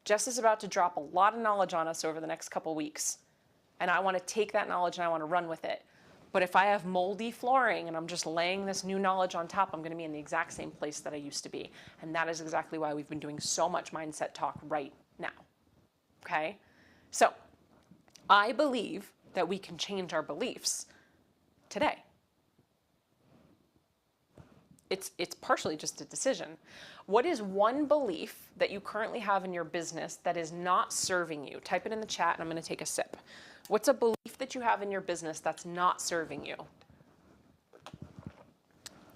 Jess is about to drop a lot of knowledge on us over the next couple weeks. And I want to take that knowledge and I want to run with it. But if I have moldy flooring and I'm just laying this new knowledge on top, I'm going to be in the exact same place that I used to be. And that is exactly why we've been doing so much mindset talk right now. Okay? So I believe that we can change our beliefs today. It's partially just a decision. What is one belief that you currently have in your business that is not serving you? Type it in the chat and I'm going to take a sip. What's a belief that you have in your business that's not serving you?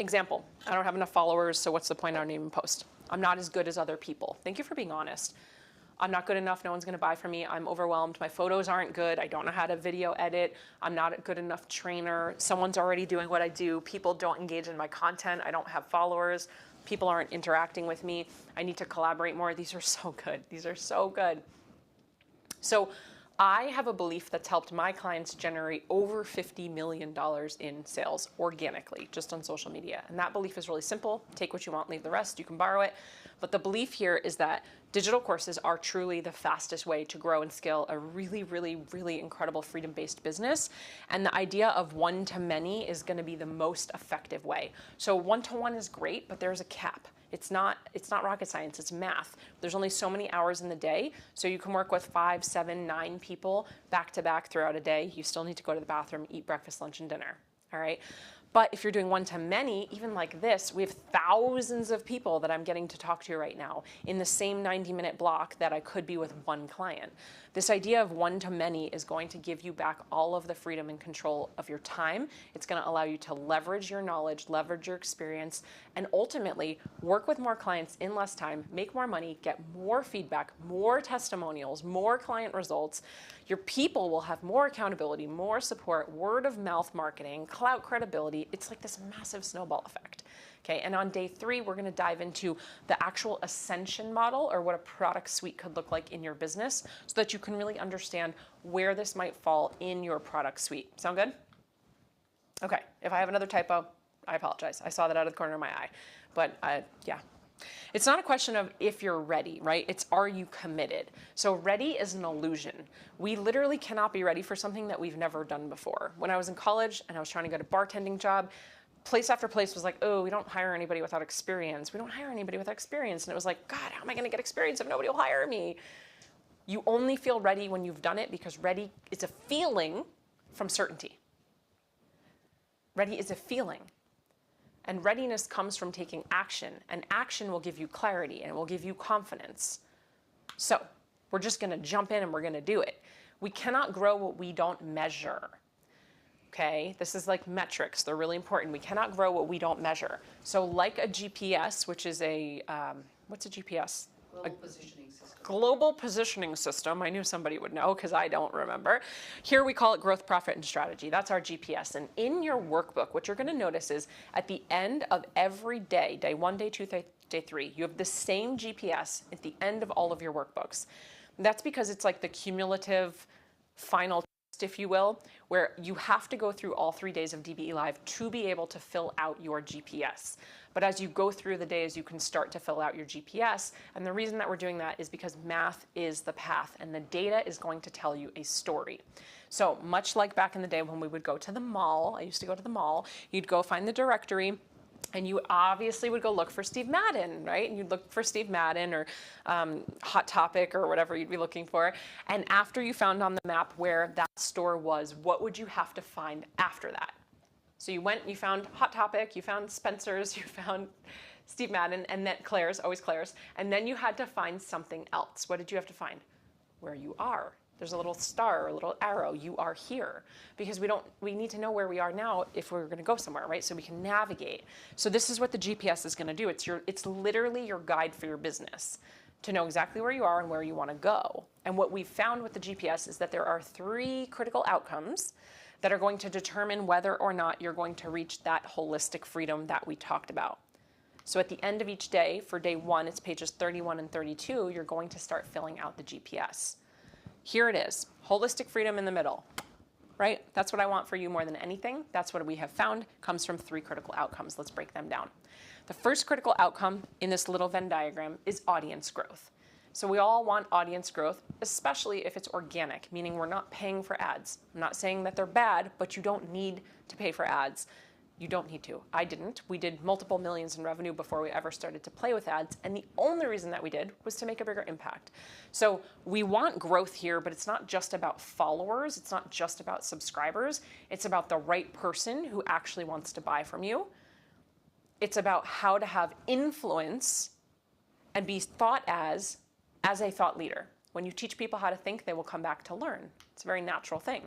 Example, I don't have enough followers, so what's the point? I don't even post. I'm not as good as other people. Thank you for being honest. I'm not good enough, no one's gonna buy from me, I'm overwhelmed, my photos aren't good, I don't know how to video edit, I'm not a good enough trainer, someone's already doing what I do, people don't engage in my content, I don't have followers, people aren't interacting with me, I need to collaborate more. These are so good, these are so good. So I have a belief that's helped my clients generate over $50 million in sales organically, just on social media. And that belief is really simple. Take what you want, leave the rest, you can borrow it. But the belief here is that digital courses are truly the fastest way to grow and scale a really, really, really incredible freedom-based business. And the idea of one-to-many is going to be the most effective way. So one-to-one is great, but there's a cap. It's not rocket science, it's math. There's only so many hours in the day, so you can work with 5, 7, 9 people back to back throughout a day. You still need to go to the bathroom, eat breakfast, lunch, and dinner, all right? But if you're doing one-to-many, even like this, we have thousands of people that I'm getting to talk to right now in the same 90-minute block that I could be with one client. This idea of one-to-many is going to give you back all of the freedom and control of your time. It's going to allow you to leverage your knowledge, leverage your experience, and ultimately work with more clients in less time, make more money, get more feedback, more testimonials, more client results. Your people will have more accountability, more support, word of mouth marketing, clout credibility. It's like this massive snowball effect. Okay, and on day 3, we're going to dive into the actual ascension model, or what a product suite could look like in your business, so that you can really understand where this might fall in your product suite. Sound good? Okay, if I have another typo, I apologize. I saw that out of the corner of my eye. But yeah. It's not a question of if you're ready, right? It's are you committed? So ready is an illusion. We literally cannot be ready for something that we've never done before. When I was in college and I was trying to get a bartending job, place after place was like, oh, we don't hire anybody without experience. We don't hire anybody without experience. And it was like, God, how am I going to get experience if nobody will hire me? You only feel ready when you've done it, because ready is a feeling from certainty. Ready is a feeling. And readiness comes from taking action. And action will give you clarity and it will give you confidence. So we're just going to jump in and we're going to do it. We cannot grow what we don't measure. Okay, this is like metrics. They're really important. We cannot grow what we don't measure. So like a GPS, which is a, what's a GPS? Global positioning system. Global positioning system. I knew somebody would know because I don't remember. Here we call it growth, profit, and strategy. That's our GPS. And in your workbook, what you're going to notice is at the end of every day, day 1, day 2, day 3, you have the same GPS at the end of all of your workbooks. That's because it's like the cumulative final, if you will, where you have to go through all 3 days of DBE Live to be able to fill out your GPS. But as you go through the days, you can start to fill out your GPS. And the reason that we're doing that is because math is the path and the data is going to tell you a story. So much like back in the day when we would go to the mall, I used to go to the mall, you'd go find the directory, And you obviously would go look for Steve Madden, right? And you'd look for Steve Madden or Hot Topic or whatever you'd be looking for. And after you found on the map where that store was, what would you have to find after that? So you went, you found Hot Topic, you found Spencer's, you found Steve Madden, and then Claire's, always Claire's. And then you had to find something else. What did you have to find? Where you are. There's a little star, a little arrow, you are here. Because we need to know where we are now if we're gonna go somewhere, right? So we can navigate. So this is what the GPS is gonna do. It's literally your guide for your business to know exactly where you are and where you wanna go. And what we've found with the GPS is that there are 3 critical outcomes that are going to determine whether or not you're going to reach that holistic freedom that we talked about. So at the end of each day, for day 1, it's pages 31 and 32, you're going to start filling out the GPS. Here it is, holistic freedom in the middle, right? That's what I want for you more than anything. That's what we have found comes from 3 critical outcomes. Let's break them down. The first critical outcome in this little Venn diagram is audience growth. So we all want audience growth, especially if it's organic, meaning we're not paying for ads. I'm not saying that they're bad, but you don't need to pay for ads. You don't need to. I didn't. We did multiple millions in revenue before we ever started to play with ads, and the only reason that we did was to make a bigger impact. So we want growth here, but it's not just about followers. It's not just about subscribers. It's about the right person who actually wants to buy from you. It's about how to have influence and be thought as a thought leader. When you teach people how to think, they will come back to learn. It's a very natural thing.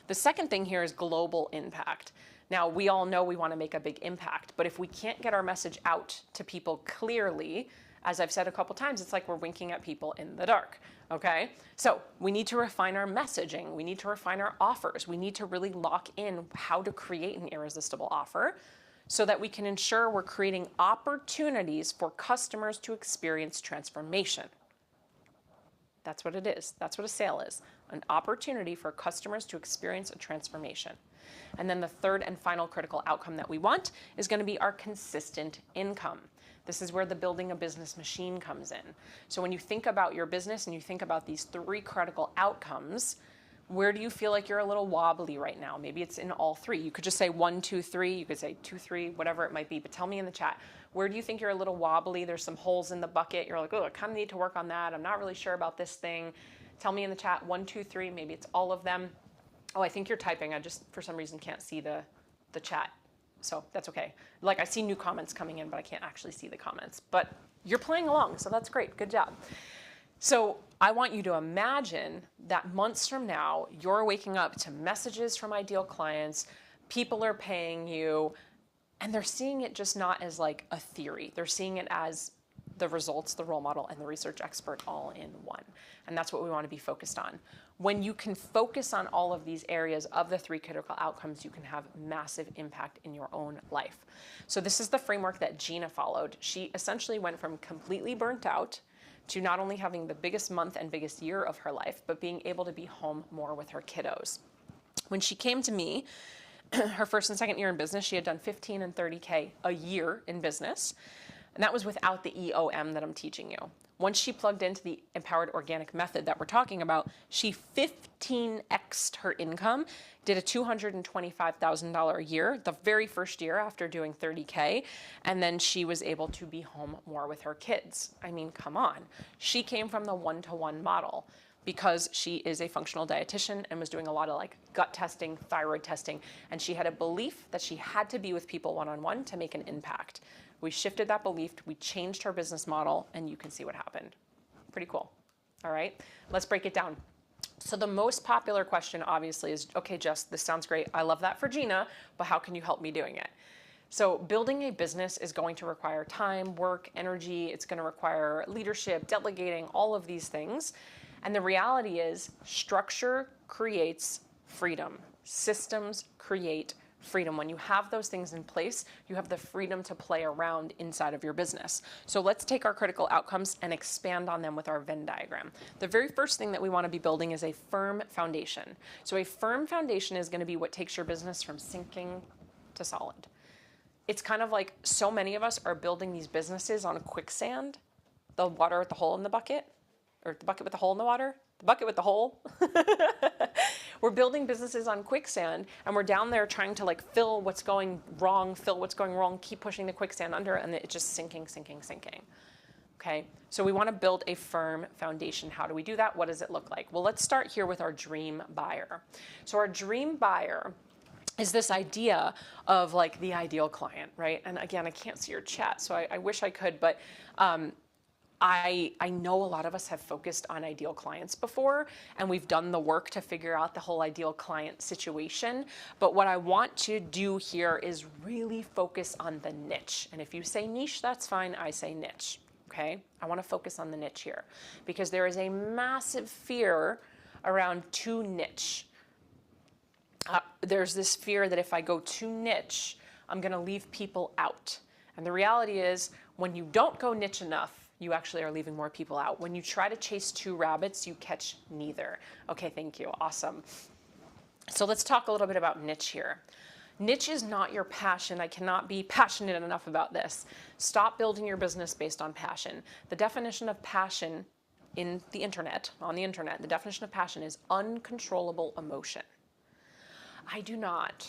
The second thing here is global impact. Now, we all know we want to make a big impact, but if we can't get our message out to people clearly, as I've said a couple times, it's like we're winking at people in the dark, okay? So we need to refine our messaging. We need to refine our offers. We need to really lock in how to create an irresistible offer so that we can ensure we're creating opportunities for customers to experience transformation. That's what it is. That's what a sale is. An opportunity for customers to experience a transformation. And then the third and final critical outcome that we want is going to be our consistent income. This is where the building a business machine comes in. So when you think about your business and you think about these 3 critical outcomes, where do you feel like you're a little wobbly right now? Maybe it's in all 3. You could just say 1, 2, 3. You could say 2, 3, whatever it might be. But tell me in the chat, where do you think you're a little wobbly? There's some holes in the bucket. You're like, oh, I kind of need to work on that. I'm not really sure about this thing. Tell me in the chat, 1, 2, 3. Maybe it's all of them. Oh, I think you're typing. I just, for some reason, can't see the chat. So that's okay. Like, I see new comments coming in, but I can't actually see the comments. But you're playing along, so that's great. Good job. So I want you to imagine that months from now, you're waking up to messages from ideal clients, people are paying you, and they're seeing it just not as like a theory. They're seeing it as the results, the role model, and the research expert all in one. And that's what we want to be focused on. When you can focus on all of these areas of the 3 critical outcomes, you can have massive impact in your own life. So this is the framework that Gina followed. She essentially went from completely burnt out to not only having the biggest month and biggest year of her life, but being able to be home more with her kiddos. When she came to me, her first and second year in business, she had done 15 and 30K a year in business. And that was without the EOM that I'm teaching you. Once she plugged into the empowered organic method that we're talking about, she 15x'd her income, did a $225,000 a year, the very first year after doing 30K, and then she was able to be home more with her kids. I mean, come on. She came from the one-to-one model because she is a functional dietitian and was doing a lot of like gut testing, thyroid testing, and she had a belief that she had to be with people one-on-one to make an impact. We shifted that belief, we changed her business model, and you can see what happened. Pretty cool. All right, let's break it down. So the most popular question obviously is, okay, Jess, this sounds great. I love that for Gina, but how can you help me doing it? So building a business is going to require time, work, energy. It's going to require leadership, delegating, all of these things. And the reality is structure creates freedom. Systems create freedom. When you have those things in place, you have the freedom to play around inside of your business. So let's take our critical outcomes and expand on them with our Venn diagram. The very first thing that we want to be building is a firm foundation. So a firm foundation is going to be what takes your business from sinking to solid. It's kind of like so many of us are building these businesses on quicksand, the water at the hole in the bucket. or the bucket with the hole in the water? The bucket with the hole? We're building businesses on quicksand, and we're down there trying to like fill what's going wrong, keep pushing the quicksand under, and it's just sinking. Okay, so we want to build a firm foundation. How do we do that? What does it look like? Well, let's start here with our dream buyer. So our dream buyer is this idea of like the ideal client, right? And again, I can't see your chat, so I wish I could, but I know a lot of us have focused on ideal clients before, and we've done the work to figure out the whole ideal client situation. But what I want to do here is really focus on the niche. And if you say niche, that's fine. I say niche. Okay, I want to focus on the niche here because there is a massive fear around too niche. There's this fear that if I go too niche, I'm going to leave people out. And the reality is, when you don't go niche enough, you actually are leaving more people out. When you try to chase two rabbits, you catch neither. Okay, thank you. Awesome. So let's talk a little bit about niche here. Niche is not your passion. I cannot be passionate enough about this. Stop building your business based on passion. The definition of passion on the internet, the definition of passion is uncontrollable emotion. I do not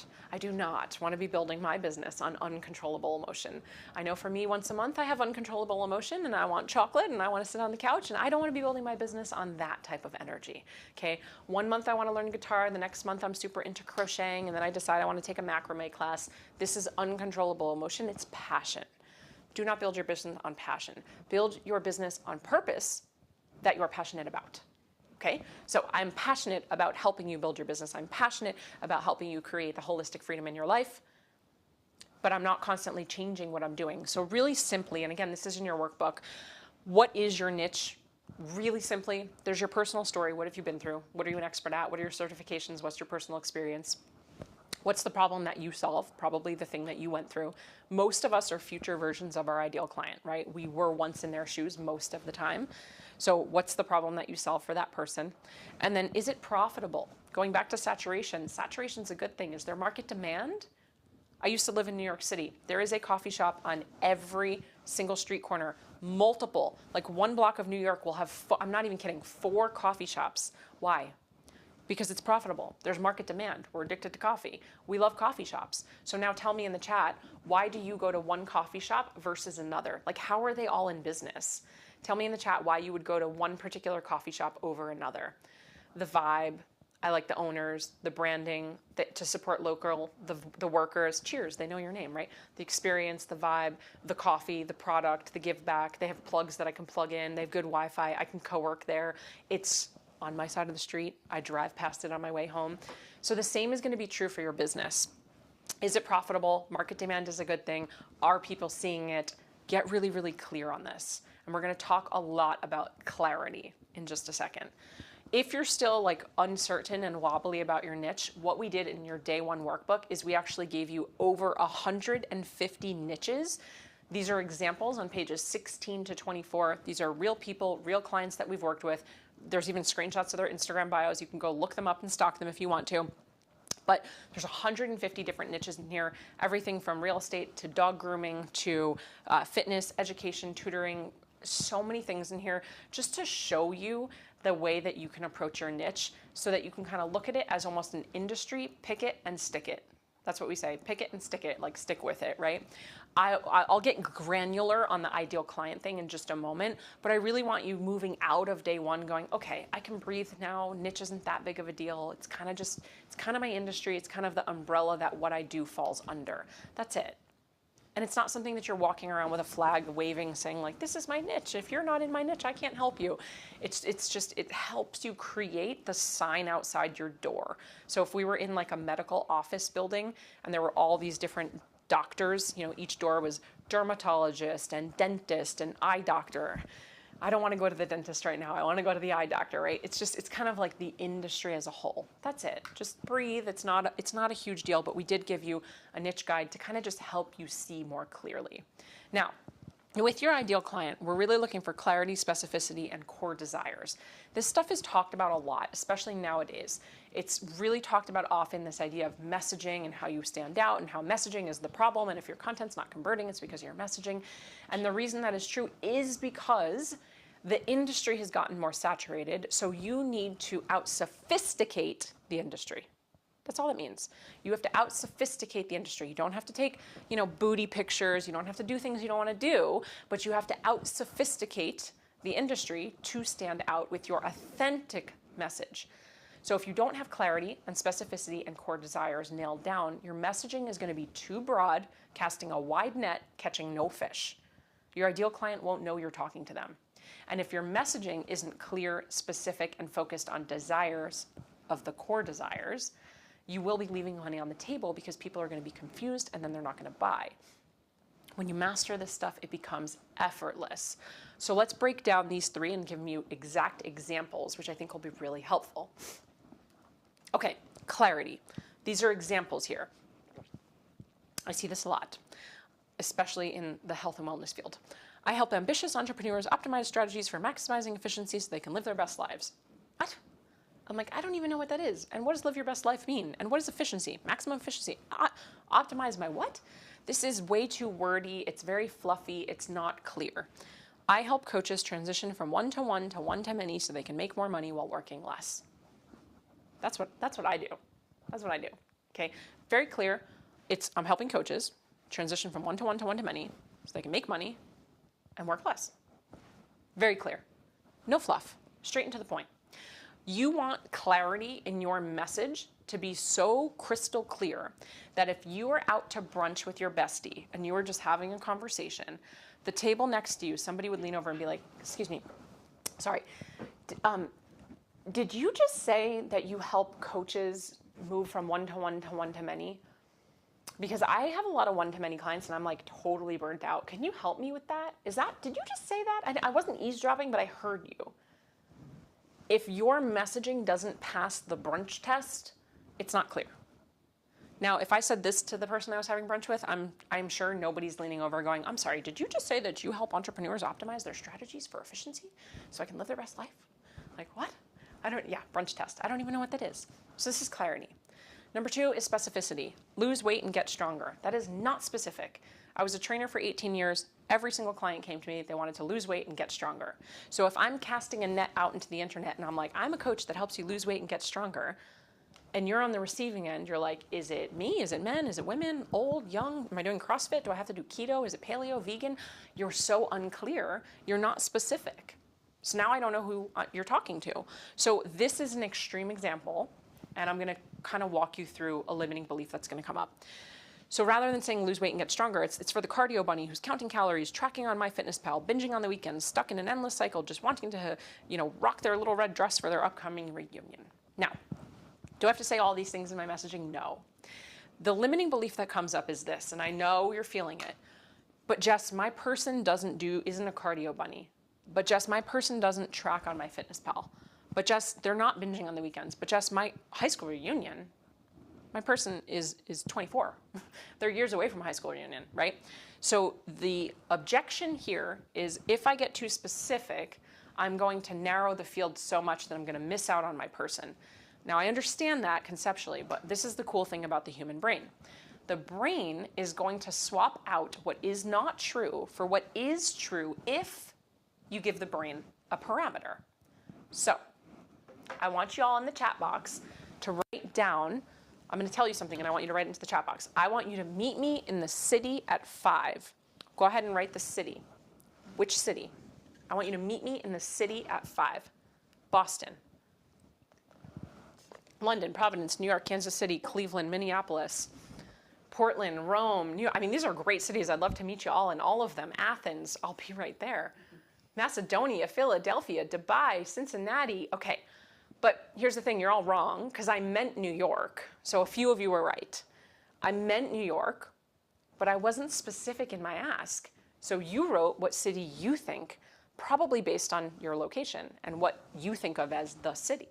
want to be building my business on uncontrollable emotion. I know for me, once a month, I have uncontrollable emotion and I want chocolate and I want to sit on the couch, and I don't want to be building my business on that type of energy. Okay. One month I want to learn guitar. The next month I'm super into crocheting, and then I decide I want to take a macrame class. This is uncontrollable emotion. It's passion. Do not build your business on passion. Build your business on purpose that you are passionate about. Okay, so I'm passionate about helping you build your business. I'm passionate about helping you create the holistic freedom in your life, but I'm not constantly changing what I'm doing. So really simply, and again, this is in your workbook, what is your niche? Really simply, there's your personal story. What have you been through? What are you an expert at? What are your certifications? What's your personal experience? What's the problem that you solve? Probably the thing that you went through. Most of us are future versions of our ideal client, right? We were once in their shoes most of the time. So what's the problem that you solve for that person? And then, is it profitable? Going back to saturation, saturation's a good thing. Is there market demand? I used to live in New York City. There is a coffee shop on every single street corner, multiple. Like one block of New York will have, I'm not even kidding, 4 coffee shops. Why? Because it's profitable. There's market demand. We're addicted to coffee. We love coffee shops. So now tell me in the chat, why do you go to one coffee shop versus another? Like, how are they all in business? Tell me in the chat why you would go to one particular coffee shop over another. The vibe, I like the owners, the branding, to support local, the workers. Cheers, they know your name, right? The experience, the vibe, the coffee, the product, the give back. They have plugs that I can plug in. They have good Wi-Fi. I can co-work there. It's on my side of the street. I drive past it on my way home. So the same is going to be true for your business. Is it profitable? Market demand is a good thing. Are people seeing it? Get really, really clear on this. And we're going to talk a lot about clarity in just a second. If you're still like uncertain and wobbly about your niche, what we did in your day one workbook is we actually gave you over 150 niches. These are examples on pages 16 to 24. These are real people, real clients that we've worked with. There's even screenshots of their Instagram bios. You can go look them up and stalk them if you want to. But there's 150 different niches in here, everything from real estate to dog grooming to fitness, education, tutoring, so many things in here just to show you the way that you can approach your niche so that you can kind of look at it as almost an industry, pick it and stick it. That's what we say, pick it and stick it, like stick with it, right? I'll get granular on the ideal client thing in just a moment, but I really want you moving out of day one going, okay, I can breathe now, niche isn't that big of a deal. It's kind of my industry, it's kind of the umbrella that what I do falls under. That's it. And it's not something that you're walking around with a flag waving saying like, this is my niche. If you're not in my niche, I can't help you. It's just, it helps you create the sign outside your door. So if we were in like a medical office building and there were all these different doctors, you know, each door was dermatologist and dentist and eye doctor. I don't want to go to the dentist right now. I want to go to the eye doctor, right? It's kind of like the industry as a whole. That's it. Just breathe. It's not a huge deal, but we did give you a niche guide to kind of just help you see more clearly. Now, with your ideal client, we're really looking for clarity, specificity, and core desires. This stuff is talked about a lot, especially nowadays. It's really talked about often, this idea of messaging and how you stand out and how messaging is the problem. And if your content's not converting, it's because of your messaging. And the reason that is true is because The industry has gotten more saturated, so you need to out-sophisticate the industry. That's all it means. You have to out-sophisticate the industry. You don't have to take, booty pictures. You don't have to do things you don't want to do, but you have to out-sophisticate the industry to stand out with your authentic message. So if you don't have clarity and specificity and core desires nailed down, your messaging is going to be too broad, casting a wide net, catching no fish. Your ideal client won't know you're talking to them. And if your messaging isn't clear, specific, and focused on desires of the core desires, you will be leaving money on the table because people are going to be confused and then they're not going to buy. When you master this stuff, it becomes effortless. So let's break down these three and give you exact examples, which I think will be really helpful. Okay, clarity. These are examples here. I see this a lot, especially in the health and wellness field. I help ambitious entrepreneurs optimize strategies for maximizing efficiency so they can live their best lives. What? I'm like, I don't even know what that is. And what does live your best life mean? And what is efficiency? Maximum efficiency. Optimize my what? This is way too wordy. It's very fluffy. It's not clear. I help coaches transition from one-to-one to one-to-many so they can make more money while working less. That's what I do. That's what I do. Okay, very clear. I'm helping coaches transition from one-to-one to one-to-many so they can make money and work less. Very clear. No fluff. Straight and to the point. You want clarity in your message to be so crystal clear that if you are out to brunch with your bestie and you were just having a conversation, the table next to you, somebody would lean over and be like, excuse me, sorry, did you just say that you help coaches move from one-to-one to one-to-many? Because I have a lot of one-to-many clients and I'm like totally burnt out. Can you help me with that? Did you just say that? I wasn't eavesdropping, but I heard you. If your messaging doesn't pass the brunch test, it's not clear. Now, if I said this to the person I was having brunch with, I'm sure nobody's leaning over going, I'm sorry, did you just say that you help entrepreneurs optimize their strategies for efficiency so I can live their best life? Like, what? Brunch test. I don't even know what that is. So this is clarity. Number 2 is specificity. Lose weight and get stronger. That is not specific. I was a trainer for 18 years. Every single client came to me. They wanted to lose weight and get stronger. So if I'm casting a net out into the internet and I'm like, I'm a coach that helps you lose weight and get stronger, and you're on the receiving end, you're like, is it me? Is it men? Is it women? Old? Young? Am I doing CrossFit? Do I have to do keto? Is it paleo? Vegan? You're so unclear. You're not specific. So now I don't know who you're talking to. So this is an extreme example, and I'm going to kind of walk you through a limiting belief that's going to come up. So rather than saying lose weight and get stronger, it's for the cardio bunny who's counting calories, tracking on MyFitnessPal, binging on the weekends, stuck in an endless cycle, just wanting to, rock their little red dress for their upcoming reunion. Now, do I have to say all these things in my messaging? No. The limiting belief that comes up is this, and I know you're feeling it, but Jess, my person isn't a cardio bunny. But Jess, my person doesn't track on MyFitnessPal. But Jess, they're not binging on the weekends. But Jess, my high school reunion, my person is 24. They're years away from high school reunion, right? So the objection here is if I get too specific, I'm going to narrow the field so much that I'm going to miss out on my person. Now, I understand that conceptually, but this is the cool thing about the human brain. The brain is going to swap out what is not true for what is true if you give the brain a parameter. So I want you all in the chat box to write down, I'm going to tell you something and I want you to write it into the chat box. I want you to meet me in the city at 5. Go ahead and write the city. Which city? I want you to meet me in the city at 5. Boston, London, Providence, New York, Kansas City, Cleveland, Minneapolis, Portland, Rome, New York. I mean, these are great cities. I'd love to meet you all in all of them. Athens, I'll be right there. Macedonia, Philadelphia, Dubai, Cincinnati. Okay, but here's the thing, you're all wrong because I meant New York. So a few of you were right. I meant New York, but I wasn't specific in my ask. So you wrote what city you think, probably based on your location and what you think of as the city.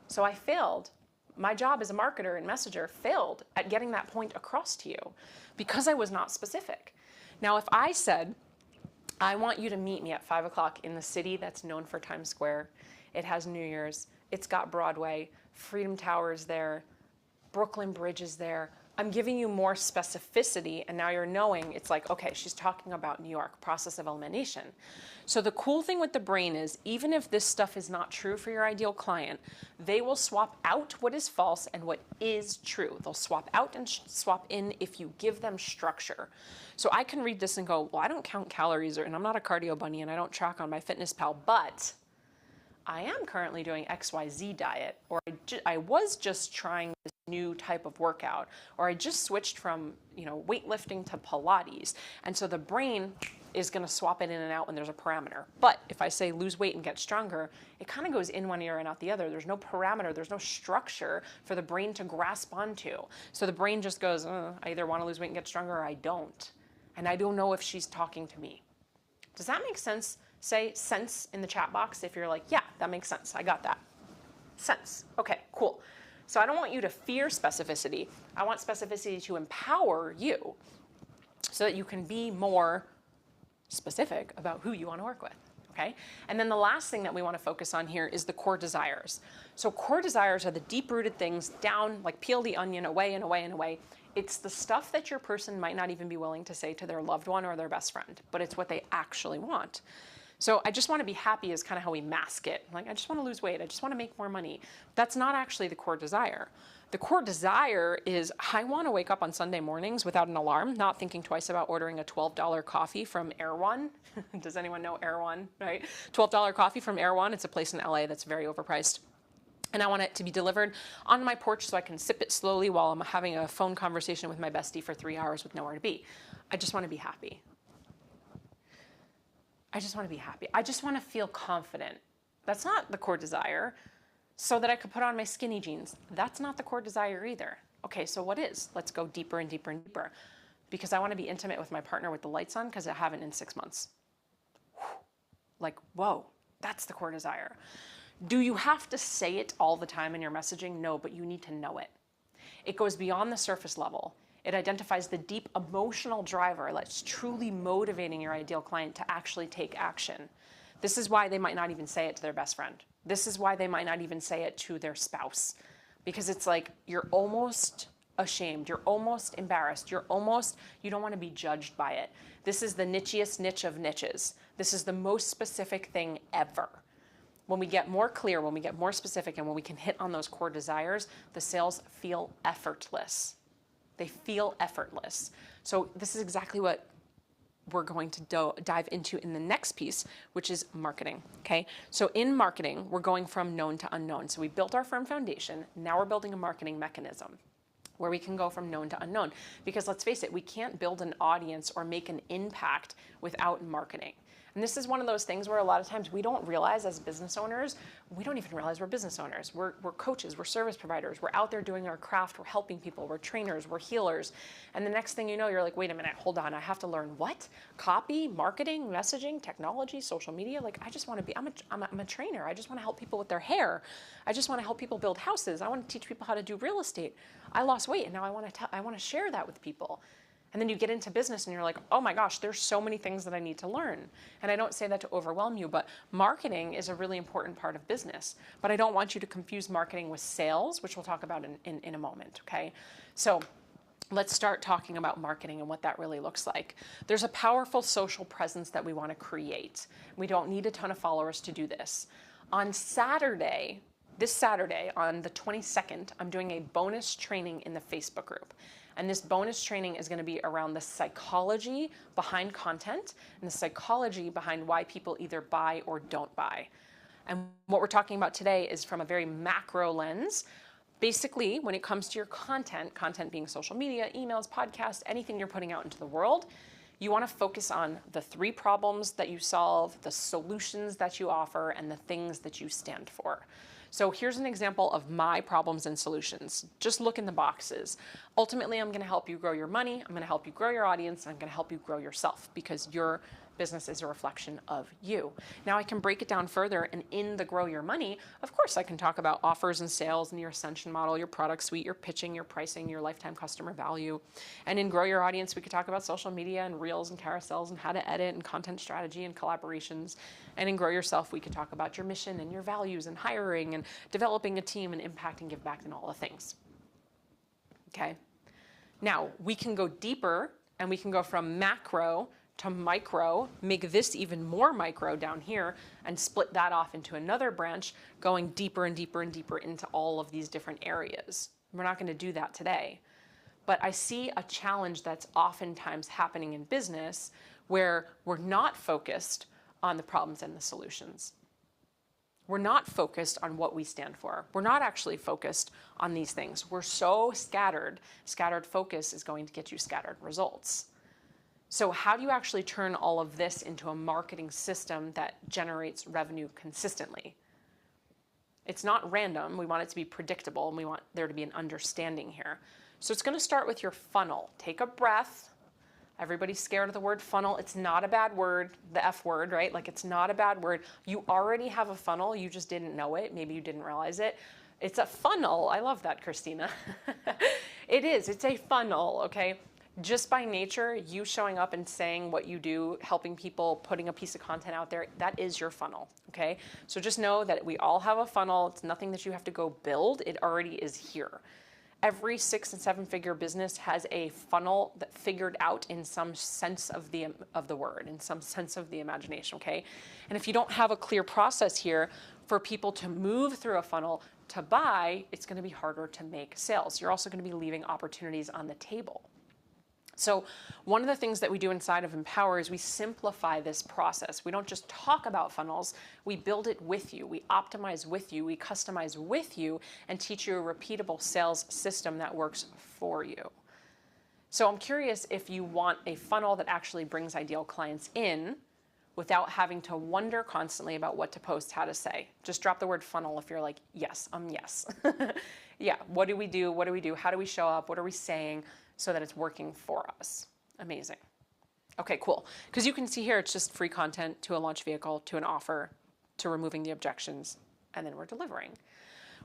So I failed. My job as a marketer and messenger failed at getting that point across to you because I was not specific. Now, if I said, I want you to meet me at 5 o'clock in the city that's known for Times Square. It has New Year's. It's got Broadway. Freedom Tower is there. Brooklyn Bridge is there. I'm giving you more specificity, and now you're knowing it's like, okay, she's talking about New York, process of elimination. So the cool thing with the brain is, even if this stuff is not true for your ideal client, they will swap out what is false and what is true. They'll swap out and swap in if you give them structure. So I can read this and go, well, I don't count calories, and I'm not a cardio bunny, and I don't track on MyFitnessPal, but I am currently doing XYZ diet, or I was just trying this new type of workout, or I just switched from, weightlifting to Pilates. And so the brain is going to swap it in and out when there's a parameter. But if I say lose weight and get stronger, it kind of goes in one ear and out the other. There's no parameter, there's no structure for the brain to grasp onto. So the brain just goes, I either want to lose weight and get stronger or I don't. And I don't know if she's talking to me. Does that make sense? Say sense in the chat box if you're like, yeah, that makes sense. I got that. Sense. Okay, cool. So I don't want you to fear specificity. I want specificity to empower you so that you can be more specific about who you want to work with. Okay? And then the last thing that we want to focus on here is the core desires. So core desires are the deep-rooted things down, like peel the onion away and away and away. It's the stuff that your person might not even be willing to say to their loved one or their best friend, but it's what they actually want. So I just want to be happy is kind of how we mask it. Like, I just want to lose weight. I just want to make more money. That's not actually the core desire. The core desire is, I want to wake up on Sunday mornings without an alarm, not thinking twice about ordering a $12 coffee from Air One. Does anyone know Air One, right? $12 coffee from Air One. It's a place in LA that's very overpriced. And I want it to be delivered on my porch so I can sip it slowly while I'm having a phone conversation with my bestie for 3 hours with nowhere to be. I just want to be happy. I just want to be happy. I just want to feel confident. That's not the core desire. So that I could put on my skinny jeans. That's not the core desire either. Okay, so what is? Let's go deeper and deeper and deeper. Because I want to be intimate with my partner with the lights on because I haven't in 6 months. Like, whoa, that's the core desire. Do you have to say it all the time in your messaging? No, but you need to know it. It goes beyond the surface level. It identifies the deep emotional driver that's truly motivating your ideal client to actually take action. This is why they might not even say it to their best friend. This is why they might not even say it to their spouse. Because it's like, you're almost ashamed. You're almost embarrassed. You don't want to be judged by it. This is the nichiest niche of niches. This is the most specific thing ever. When we get more clear, when we get more specific, and when we can hit on those core desires, the sales feel effortless. They feel effortless. So this is exactly what we're going to dive into in the next piece, which is marketing, okay? So in marketing, we're going from known to unknown. So we built our firm foundation. Now we're building a marketing mechanism where we can go from known to unknown. Because let's face it, we can't build an audience or make an impact without marketing. And this is one of those things where a lot of times we don't realize as business owners, we don't even realize we're business owners. We're coaches, we're service providers, we're out there doing our craft, we're helping people, we're trainers, we're healers. And the next thing you know, you're like, wait a minute, hold on, I have to learn what? Copy, marketing, messaging, technology, social media? Like, I just want to be, I'm a trainer. I just want to help people with their hair. I just want to help people build houses. I want to teach people how to do real estate. I lost weight and now I want to share that with people. And then you get into business and you're like, oh my gosh, there's so many things that I need to learn. And I don't say that to overwhelm you, but marketing is a really important part of business. But I don't want you to confuse marketing with sales, which we'll talk about in a moment, okay? So let's start talking about marketing and what that really looks like. There's a powerful social presence that we want to create. We don't need a ton of followers to do this. On Saturday, this Saturday, on the 22nd, I'm doing a bonus training in the Facebook group. And this bonus training is going to be around the psychology behind content and the psychology behind why people either buy or don't buy. And what we're talking about today is from a very macro lens. Basically, when it comes to your content being social media, emails, podcasts, anything you're putting out into the world, you want to focus on the 3 problems that you solve, the solutions that you offer, and the things that you stand for. So here's an example of my problems and solutions. Just look in the boxes. Ultimately, I'm going to help you grow your money. I'm going to help you grow your audience. And I'm going to help you grow yourself because your business is a reflection of you. Now I can break it down further, and in the grow your money, of course I can talk about offers and sales and your ascension model, your product suite, your pitching, your pricing, your lifetime customer value. And in grow your audience, we could talk about social media and reels and carousels and how to edit and content strategy and collaborations. And in grow yourself, we could talk about your mission and your values and hiring and developing a team and impact and give back and all the things. Okay. Now, we can go deeper and we can go from macro to micro, make this even more micro down here, and split that off into another branch, going deeper and deeper and deeper into all of these different areas. We're not going to do that today. But I see a challenge that's oftentimes happening in business where we're not focused on the problems and the solutions. We're not focused on what we stand for. We're not actually focused on these things. We're so scattered. Scattered focus is going to get you scattered results. So how do you actually turn all of this into a marketing system that generates revenue consistently? It's not random. We want it to be predictable, and we want there to be an understanding here. So it's going to start with your funnel. Take a breath. Everybody's scared of the word funnel. It's not a bad word, the F word, right? Like, it's not a bad word. You already have a funnel. You just didn't know it. Maybe you didn't realize it. It's a funnel. I love that, Christina. It is. It's a funnel, okay? Just by nature, you showing up and saying what you do, helping people, putting a piece of content out there, that is your funnel, okay? So just know that we all have a funnel. It's nothing that you have to go build. It already is here. Every 6- and 7-figure business has a funnel that figured out in some sense of the word, in some sense of the imagination, okay? And if you don't have a clear process here for people to move through a funnel to buy, it's going to be harder to make sales. You're also going to be leaving opportunities on the table. So one of the things that we do inside of Empower is we simplify this process. We don't just talk about funnels, we build it with you, we optimize with you, we customize with you, and teach you a repeatable sales system that works for you. So I'm curious if you want a funnel that actually brings ideal clients in without having to wonder constantly about what to post, how to say. Just drop the word funnel if you're like, yes, yes. Yeah, what do we do? What do we do? How do we show up? What are we saying? So that it's working for us. Amazing. Okay, cool. Because you can see here, it's just free content to a launch vehicle, to an offer, to removing the objections, and then we're delivering.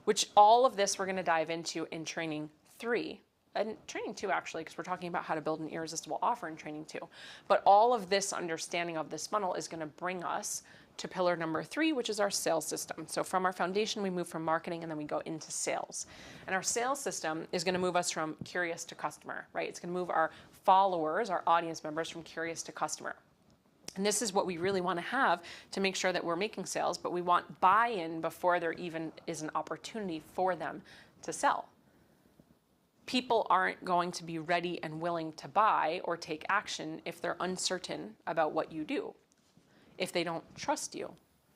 Which all of this we're going to dive into in training 3, and training 2 actually, because we're talking about how to build an irresistible offer in training 2. But all of this understanding of this funnel is going to bring us to pillar number 3, which is our sales system. So from our foundation, we move from marketing and then we go into sales. And our sales system is going to move us from curious to customer, right? It's going to move our followers, our audience members, from curious to customer. And this is what we really want to have to make sure that we're making sales, but we want buy-in before there even is an opportunity for them to sell. People aren't going to be ready and willing to buy or take action if they're uncertain about what you do, if they don't trust you.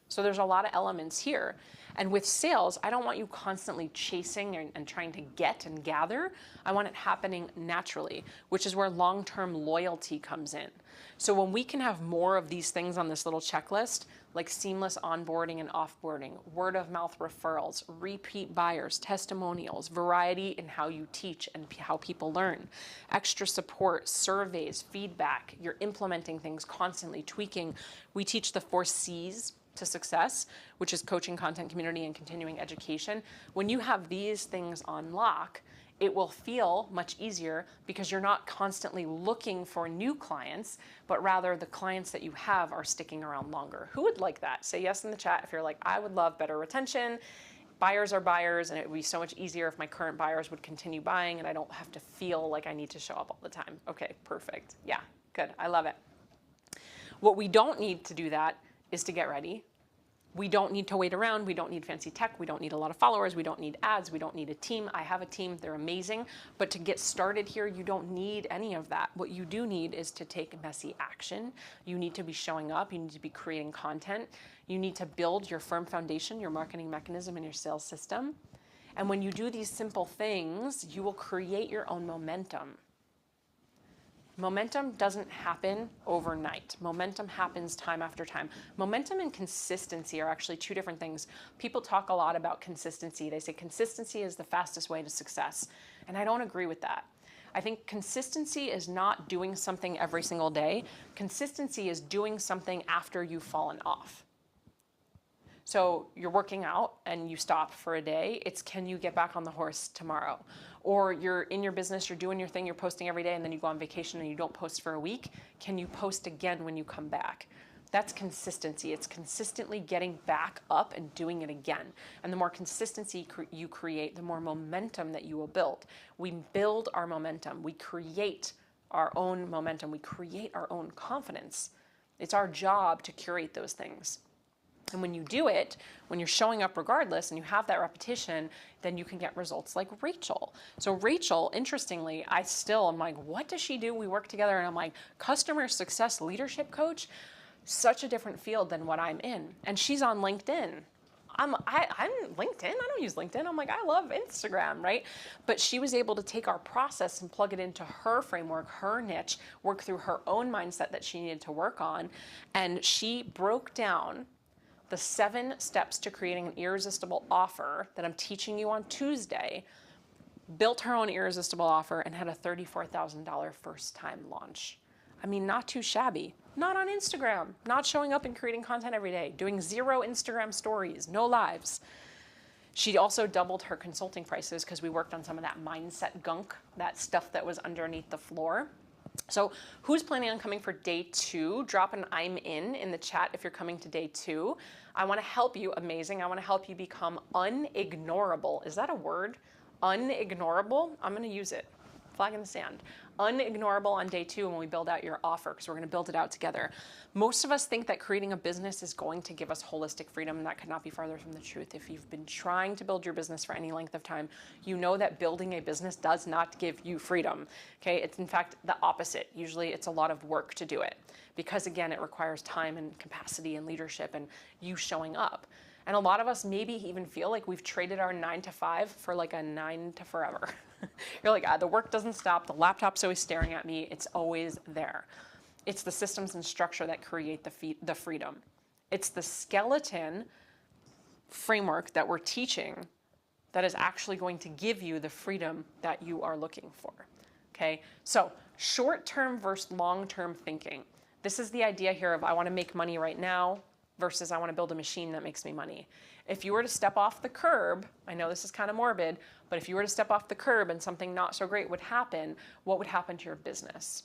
So there's a lot of elements here. And with sales, I don't want you constantly chasing and trying to get and gather. I want it happening naturally, which is where long-term loyalty comes in. So when we can have more of these things on this little checklist, like seamless onboarding and offboarding, word of mouth referrals, repeat buyers, testimonials, variety in how you teach and how people learn, extra support, surveys, feedback, you're implementing things constantly, tweaking. We teach the 4 C's to success, which is coaching, content, community, and continuing education. When you have these things on lock, it will feel much easier because you're not constantly looking for new clients, but rather the clients that you have are sticking around longer. Who would like that? Say yes in the chat if you're like, I would love better retention. Buyers are buyers, and it would be so much easier if my current buyers would continue buying and I don't have to feel like I need to show up all the time. Okay, perfect. Yeah, good. I love it. What we don't need to do that is to get ready. We don't need to wait around. We don't need fancy tech. We don't need a lot of followers. We don't need ads. We don't need a team. I have a team. They're amazing. But to get started here, you don't need any of that. What you do need is to take messy action. You need to be showing up. You need to be creating content. You need to build your firm foundation, your marketing mechanism, and your sales system. And when you do these simple things, you will create your own momentum. Momentum doesn't happen overnight. Momentum happens time after time. Momentum and consistency are actually 2 different things. People talk a lot about consistency. They say consistency is the fastest way to success. And I don't agree with that. I think consistency is not doing something every single day. Consistency is doing something after you've fallen off. So you're working out and you stop for a day. It's can you get back on the horse tomorrow? Or you're in your business, you're doing your thing, you're posting every day, and then you go on vacation and you don't post for a week. Can you post again when you come back? That's consistency. It's consistently getting back up and doing it again. And the more consistency you create, the more momentum that you will build. We build our momentum. We create our own momentum. We create our own confidence. It's our job to curate those things. And when you do it, when you're showing up regardless and you have that repetition, then you can get results like Rachel. So Rachel, interestingly, I'm like, what does she do? We work together and I'm like, customer success leadership coach, such a different field than what I'm in. And she's on LinkedIn. I'm LinkedIn. I don't use LinkedIn. I'm like, I love Instagram, right? But she was able to take our process and plug it into her framework, her niche, work through her own mindset that she needed to work on. And she broke down the 7 steps to creating an irresistible offer that I'm teaching you on Tuesday, built her own irresistible offer, and had a $34,000 first time launch. I mean, not too shabby. Not on Instagram, not showing up and creating content every day, doing 0 Instagram stories, no lives. She also doubled her consulting prices because we worked on some of that mindset gunk, that stuff that was underneath the floor. So who's planning on coming for day 2? Drop an I'm in the chat if you're coming to day 2. I want to help you. Amazing. I want to help you become unignorable. Is that a word? Unignorable? I'm going to use it. Flag in the sand. Unignorable on day 2 when we build out your offer, because we're going to build it out together. Most of us think that creating a business is going to give us holistic freedom, and that could not be farther from the truth. If you've been trying to build your business for any length of time, you know that building a business does not give you freedom. Okay, it's in fact the opposite. Usually it's a lot of work to do it, because again, it requires time and capacity and leadership and you showing up. And a lot of us maybe even feel like we've traded our 9 to 5 for like a 9 to forever. You're like, the work doesn't stop. The laptop's always staring at me. It's always there. It's the systems and structure that create the freedom. It's the skeleton framework that we're teaching that is actually going to give you the freedom that you are looking for. Okay? So short-term versus long-term thinking. This is the idea here of I want to make money right now versus I want to build a machine that makes me money. If you were to step off the curb, I know this is kind of morbid, but if you were to step off the curb and something not so great would happen, what would happen to your business?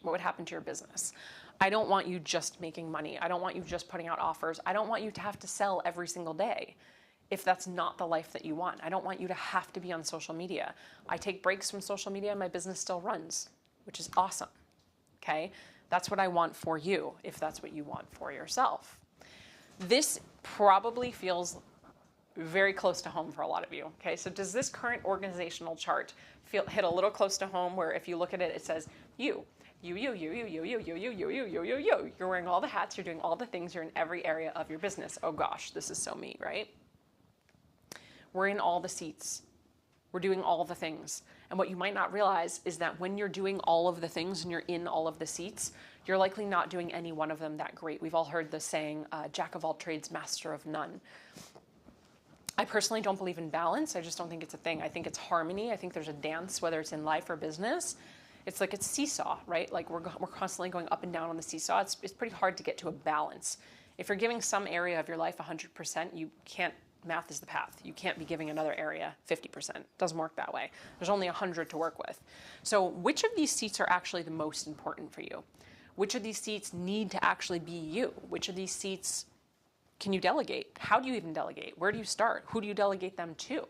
What would happen to your business? I don't want you just making money. I don't want you just putting out offers. I don't want you to have to sell every single day if that's not the life that you want. I don't want you to have to be on social media. I take breaks from social media and my business still runs, which is awesome. Okay? That's what I want for you, if that's what you want for yourself. This probably feels very close to home for a lot of you. Okay, so does this current organizational chart hit a little close to home, where if you look at it, it says you. You're wearing all the hats, you're doing all the things, you're in every area of your business. Oh gosh, this is so me, right? We're in all the seats. We're doing all the things. And what you might not realize is that when you're doing all of the things and you're in all of the seats, you're likely not doing any one of them that great. We've all heard the saying, jack of all trades, master of none. I personally don't believe in balance. I just don't think it's a thing. I think it's harmony. I think there's a dance, whether it's in life or business. It's like it's seesaw, right? Like we're constantly going up and down on the seesaw. It's pretty hard to get to a balance. If you're giving some area of your life 100%, you can't. Math is the path. You can't be giving another area 50%. It doesn't work that way. There's only 100 to work with. So which of these seats are actually the most important for you? Which of these seats need to actually be you? Which of these seats can you delegate? How do you even delegate? Where do you start? Who do you delegate them to?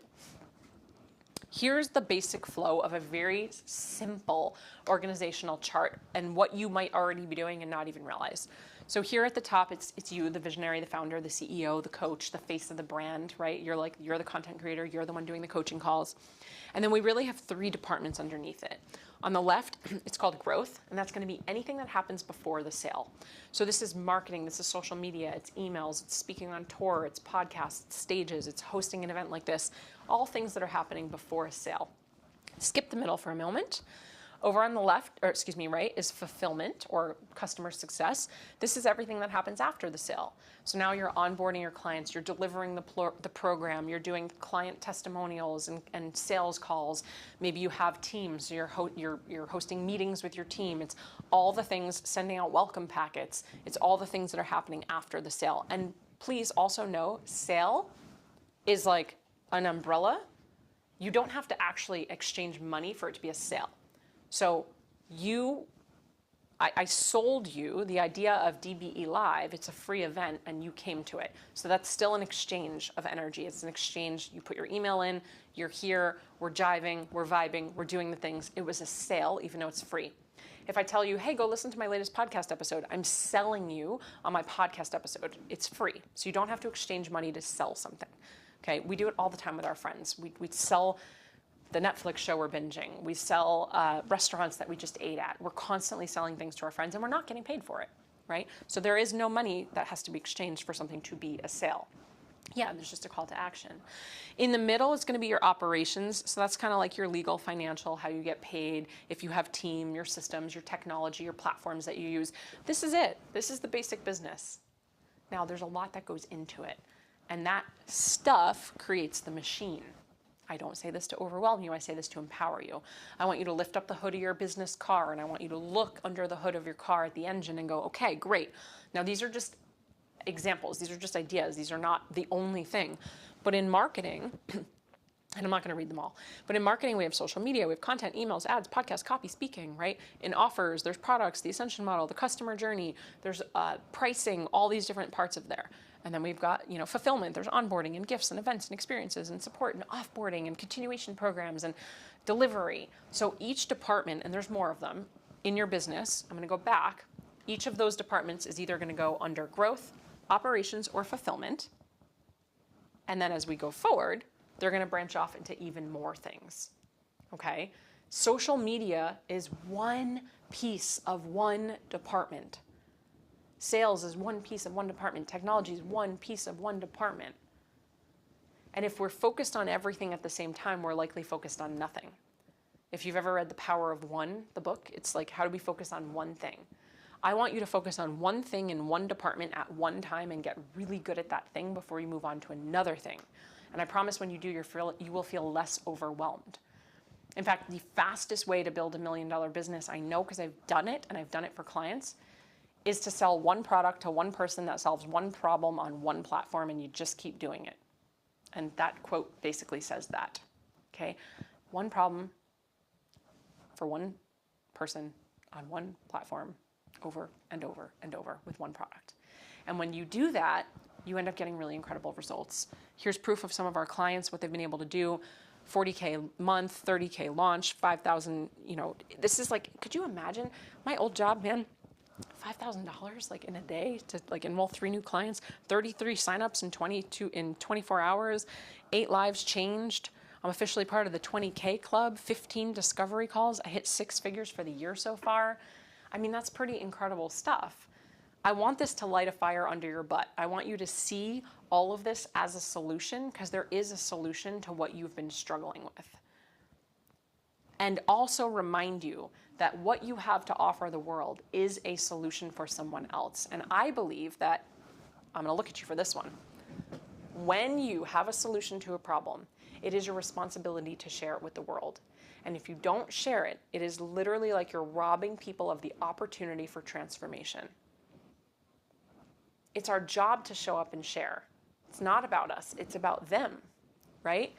Here's the basic flow of a very simple organizational chart and what you might already be doing and not even realize. So here at the top, it's you, the visionary, the founder, the CEO, the coach, the face of the brand, right? You're the content creator. You're the one doing the coaching calls. And then we really have 3 departments underneath it. On the left, it's called growth, and that's going to be anything that happens before the sale. So this is marketing, this is social media, it's emails, it's speaking on tour, it's podcasts, it's stages, it's hosting an event like this, all things that are happening before a sale. Skip the middle for a moment. Over on the left, right, is fulfillment or customer success. This is everything that happens after the sale. So now you're onboarding your clients, you're delivering the program, you're doing client testimonials and sales calls. Maybe you have teams, you're hosting meetings with your team. It's all the things, sending out welcome packets. It's all the things that are happening after the sale. And please also know, sale is like an umbrella. You don't have to actually exchange money for it to be a sale. So you I sold you the idea of DBE Live. It's a free event and you came to it. So that's still an exchange of energy. It's an exchange. You put your email in, you're here, we're jiving, we're vibing, we're doing the things. It was a sale, even though it's free. If I tell you, hey, go listen to my latest podcast episode, I'm selling you on my podcast episode. It's free. So you don't have to exchange money to sell something. Okay, we do it all the time with our friends. We sell the Netflix show we're binging. We sell restaurants that we just ate at. We're constantly selling things to our friends and we're not getting paid for it, right? So there is no money that has to be exchanged for something to be a sale. Yeah, there's just a call to action. In the middle is going to be your operations. So that's kind of like your legal, financial, how you get paid, if you have team, your systems, your technology, your platforms that you use. This is it. This is the basic business. Now, there's a lot that goes into it. And that stuff creates the machine. I don't say this to overwhelm you. I say this to empower you. I want you to lift up the hood of your business car and I want you to look under the hood of your car at the engine and go, okay, great. Now these are just examples. These are just ideas. These are not the only thing. But in marketing, and I'm not going to read them all, but in marketing, we have social media, we have content, emails, ads, podcasts, copy, speaking, right? In offers, there's products, the ascension model, the customer journey, there's pricing, all these different parts of there. And then we've got, fulfillment. There's onboarding and gifts and events and experiences and support and offboarding and continuation programs and delivery. So each department, and there's more of them in your business, I'm going to go back. Each of those departments is either going to go under growth, operations, or fulfillment. And then as we go forward, they're going to branch off into even more things. Okay? Social media is one piece of one department. Sales is one piece of one department. Technology is one piece of one department. And if we're focused on everything at the same time, we're likely focused on nothing. If you've ever read The Power of One, the book, it's like, how do we focus on one thing? I want you to focus on one thing in one department at one time and get really good at that thing before you move on to another thing. And I promise when you do, you will feel less overwhelmed. In fact, the fastest way to build $1 million business, I know because I've done it and I've done it for clients, is to sell one product to one person that solves one problem on one platform, and you just keep doing it. And that quote basically says that, okay? One problem for one person on one platform over and over and over with one product. And when you do that, you end up getting really incredible results. Here's proof of some of our clients, what they've been able to do. 40K month, 30K launch, 5,000, this is like, could you imagine my old job, man? $5,000 like in a day to like enroll 3 new clients, 33 signups in 24 hours, 8 lives changed. I'm officially part of the 20K club, 15 discovery calls. I hit 6 figures for the year so far. I mean, that's pretty incredible stuff. I want this to light a fire under your butt. I want you to see all of this as a solution, because there is a solution to what you've been struggling with. And also remind you that what you have to offer the world is a solution for someone else. And I believe that, I'm going to look at you for this one. When you have a solution to a problem, it is your responsibility to share it with the world. And if you don't share it, it is literally like you're robbing people of the opportunity for transformation. It's our job to show up and share. It's not about us, it's about them, right?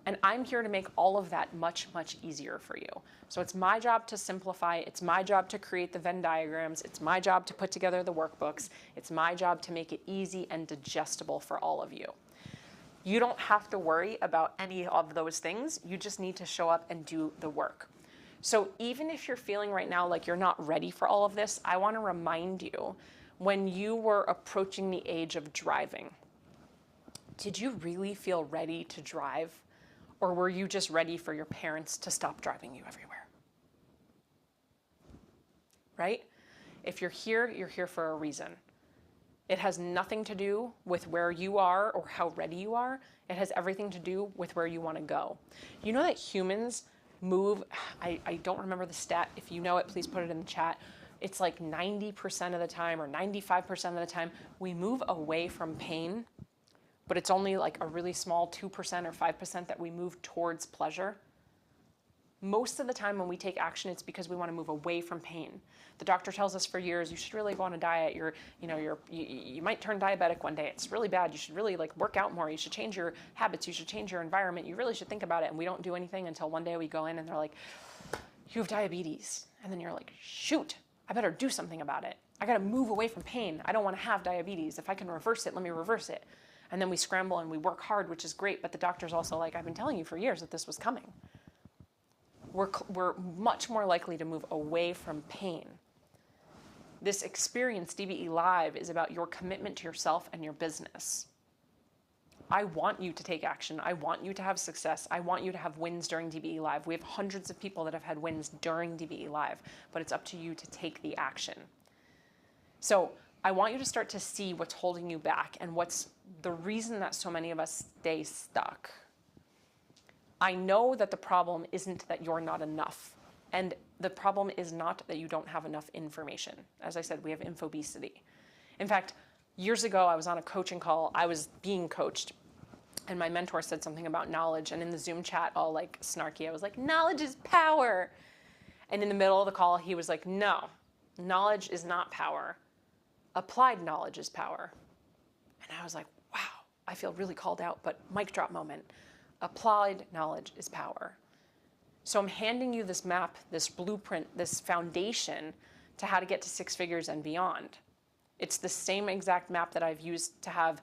And I'm here to make all of that much, much easier for you. So it's my job to simplify. It's my job to create the Venn diagrams. It's my job to put together the workbooks. It's my job to make it easy and digestible for all of you. You don't have to worry about any of those things. You just need to show up and do the work. So even if you're feeling right now like you're not ready for all of this, I want to remind you, when you were approaching the age of driving, did you really feel ready to drive? Or were you just ready for your parents to stop driving you everywhere? Right? If you're here for a reason. It has nothing to do with where you are or how ready you are. It has everything to do with where you want to go. You know that humans move, I don't remember the stat. If you know it, please put it in the chat. It's like 90% of the time or 95% of the time, we move away from pain, but it's only like a really small 2% or 5% that we move towards pleasure. Most of the time when we take action, it's because we want to move away from pain. The doctor tells us for years, you should really go on a diet. You might turn diabetic one day. It's really bad. You should really work out more. You should change your habits. You should change your environment. You really should think about it. And we don't do anything until one day we go in and they're like, you have diabetes. And then you're like, shoot, I better do something about it. I got to move away from pain. I don't want to have diabetes. If I can reverse it, let me reverse it. And then we scramble and we work hard, which is great. But the doctor's also like, I've been telling you for years that this was coming. We're much more likely to move away from pain. This experience, DBE Live, is about your commitment to yourself and your business. I want you to take action. I want you to have success. I want you to have wins during DBE Live. We have hundreds of people that have had wins during DBE Live, but it's up to you to take the action. So I want you to start to see what's holding you back and what's the reason that so many of us stay stuck. I know that the problem isn't that you're not enough. And the problem is not that you don't have enough information. As I said, we have infobesity. In fact, years ago, I was on a coaching call. I was being coached, and my mentor said something about knowledge. And in the Zoom chat, all like snarky, I was like, knowledge is power. And in the middle of the call, he was like, no, knowledge is not power. Applied knowledge is power. And I was like, wow, I feel really called out, but mic drop moment. Applied knowledge is power. So I'm handing you this map, this blueprint, this foundation to how to get to 6 figures and beyond. It's the same exact map that I've used to have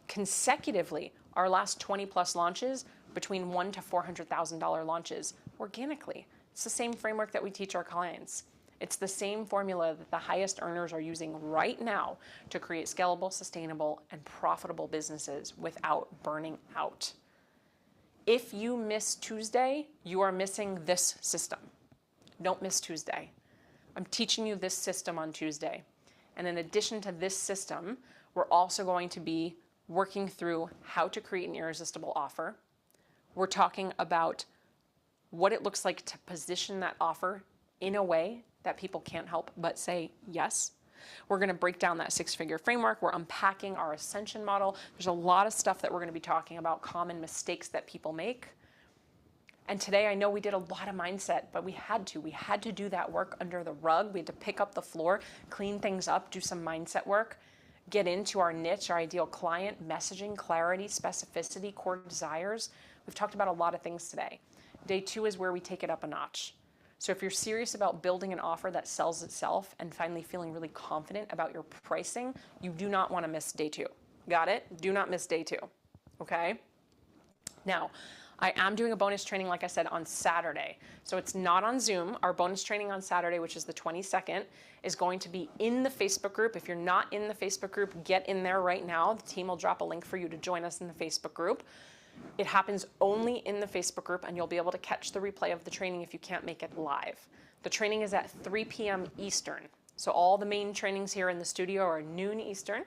consecutively our last 20 plus launches between $1,000 to $400,000 launches organically. It's the same framework that we teach our clients. It's the same formula that the highest earners are using right now to create scalable, sustainable, and profitable businesses without burning out. If you miss Tuesday, you are missing this system. Don't miss Tuesday. I'm teaching you this system on Tuesday. And in addition to this system, we're also going to be working through how to create an irresistible offer. We're talking about what it looks like to position that offer in a way that people can't help but say yes. We're going to break down that 6-figure framework. We're unpacking our ascension model. There's a lot of stuff that we're going to be talking about, common mistakes that people make. And today I know we did a lot of mindset, but we had to. We had to do that work under the rug. We had to pick up the floor, clean things up, do some mindset work, get into our niche, our ideal client, messaging, clarity, specificity, core desires. We've talked about a lot of things today. Day 2 is where we take it up a notch. So if you're serious about building an offer that sells itself and finally feeling really confident about your pricing, you do not want to miss day 2. Got it? Do not miss day 2. Okay? Now, I am doing a bonus training, like I said, on Saturday. So it's not on Zoom. Our bonus training on Saturday, which is the 22nd, is going to be in the Facebook group. If you're not in the Facebook group, get in there right now. The team will drop a link for you to join us in the Facebook group. It happens only in the Facebook group, and you'll be able to catch the replay of the training if you can't make it live. The training is at 3 p.m. Eastern. So all the main trainings here in the studio are noon Eastern,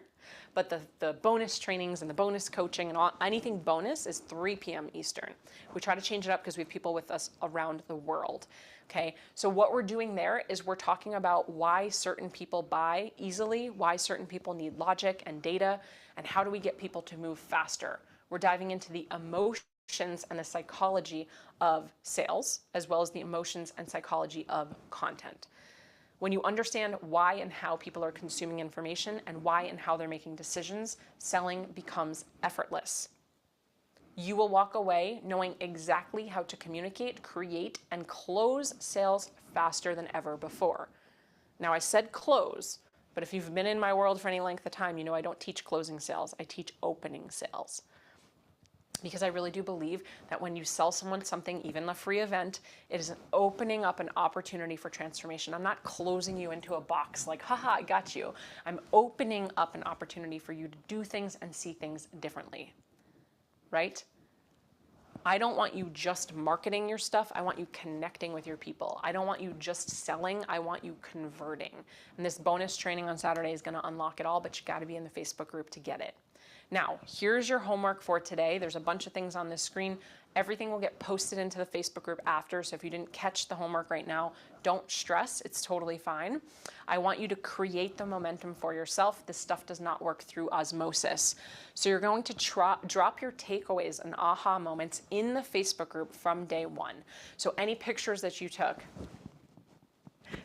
but the bonus trainings and the bonus coaching and anything bonus is 3 p.m. Eastern. We try to change it up because we have people with us around the world. Okay, so what we're doing there is we're talking about why certain people buy easily, why certain people need logic and data, and how do we get people to move faster. We're diving into the emotions and the psychology of sales, as well as the emotions and psychology of content. When you understand why and how people are consuming information and why and how they're making decisions, selling becomes effortless. You will walk away knowing exactly how to communicate, create, and close sales faster than ever before. Now, I said close, but if you've been in my world for any length of time, you know I don't teach closing sales. I teach opening sales. Because I really do believe that when you sell someone something, even a free event, it is opening up an opportunity for transformation. I'm not closing you into a box like, haha, I got you. I'm opening up an opportunity for you to do things and see things differently, right? I don't want you just marketing your stuff. I want you connecting with your people. I don't want you just selling. I want you converting. And this bonus training on Saturday is going to unlock it all, but you got to be in the Facebook group to get it. Now, here's your homework for today. There's a bunch of things on this screen. Everything will get posted into the Facebook group after, so if you didn't catch the homework right now, don't stress. It's totally fine. I want you to create the momentum for yourself. This stuff does not work through osmosis. So you're going to drop your takeaways and aha moments in the Facebook group from day 1. So any pictures that you took,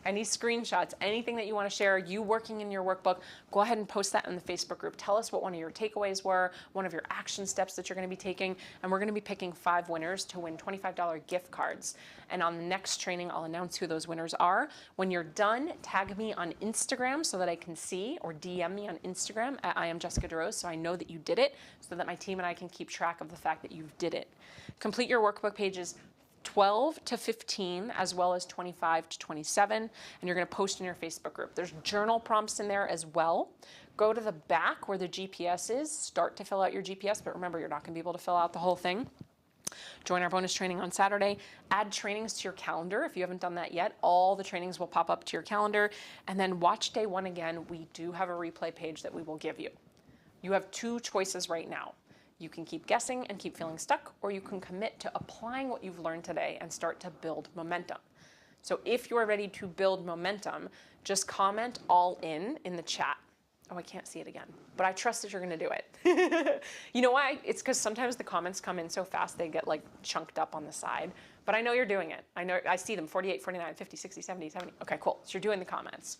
any screenshots, anything that you want to share, you working in your workbook, go ahead and post that in the Facebook group. Tell us what one of your takeaways were, one of your action steps that you're going to be taking, and we're going to be picking 5 winners to win $25 gift cards. And on the next training, I'll announce who those winners are. When you're done, tag me on Instagram so that I can see, or DM me on Instagram at I am Jessica DeRose, so I know that you did it, so that my team and I can keep track of the fact that you did it. Complete your workbook pages 12 to 15, as well as 25 to 27, and you're going to post in your Facebook group. There's journal prompts in there as well. Go to the back where the GPS is, start to fill out your GPS, but remember, you're not going to be able to fill out the whole thing. Join our bonus training on Saturday. Add trainings to your calendar. If you haven't done that yet, all the trainings will pop up to your calendar. And then watch day 1 again. We do have a replay page that we will give you. You have 2 choices right now. You can keep guessing and keep feeling stuck, or you can commit to applying what you've learned today and start to build momentum. So if you're ready to build momentum, just comment all in the chat. Oh, I can't see it again, but I trust that you're going to do it. You know why? It's because sometimes the comments come in so fast they get like chunked up on the side, but I know you're doing it. I know, I see them, 48, 49, 50, 60, 70, 70. Okay, cool. So you're doing the comments.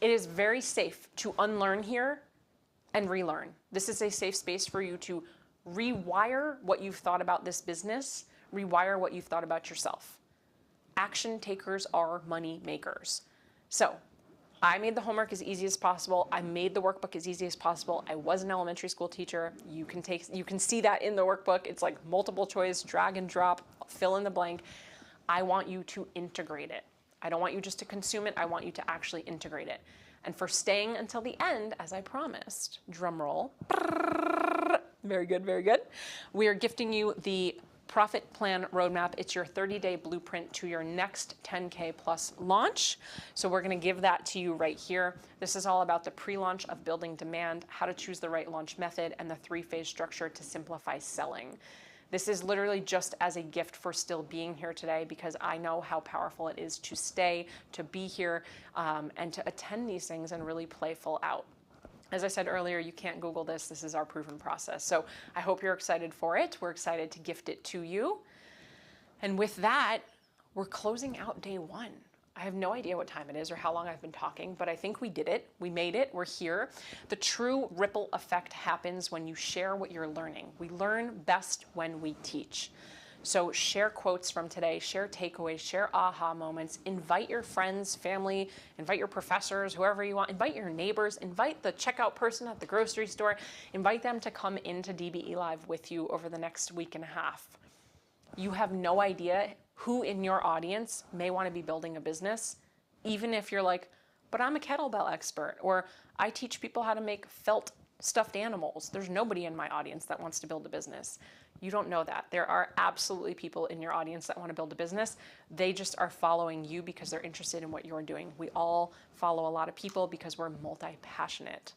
It is very safe to unlearn here and relearn. This is a safe space for you to rewire what you've thought about this business, rewire what you've thought about yourself. Action takers are money makers. So I made the homework as easy as possible. I made the workbook as easy as possible. I was an elementary school teacher. You can see that in the workbook. It's like multiple choice, drag and drop, fill in the blank. I want you to integrate it. I don't want you just to consume it. I want you to actually integrate it. And for staying until the end, as I promised, drum roll. Very good, very good. We are gifting you the Profit Plan Roadmap. It's your 30-day blueprint to your next 10K plus launch. So we're going to give that to you right here. This is all about the pre-launch of building demand, how to choose the right launch method, and the 3-phase structure to simplify selling. This is literally just as a gift for still being here today, because I know how powerful it is to stay, to be here, and to attend these things and really play full out. As I said earlier, you can't Google this. This is our proven process. So I hope you're excited for it. We're excited to gift it to you. And with that, we're closing out day 1. I have no idea what time it is or how long I've been talking, but I think we did it. We made it. We're here. The true ripple effect happens when you share what you're learning. We learn best when we teach. So share quotes from today, share takeaways, share aha moments, invite your friends, family, invite your professors, whoever you want, invite your neighbors, invite the checkout person at the grocery store, invite them to come into DBE Live with you over the next week and a half. You have no idea who in your audience may want to be building a business, even if you're like, but I'm a kettlebell expert, or I teach people how to make felt stuffed animals. There's nobody in my audience that wants to build a business. You don't know that. There are absolutely people in your audience that want to build a business. They just are following you because they're interested in what you're doing. We all follow a lot of people because we're multi-passionate.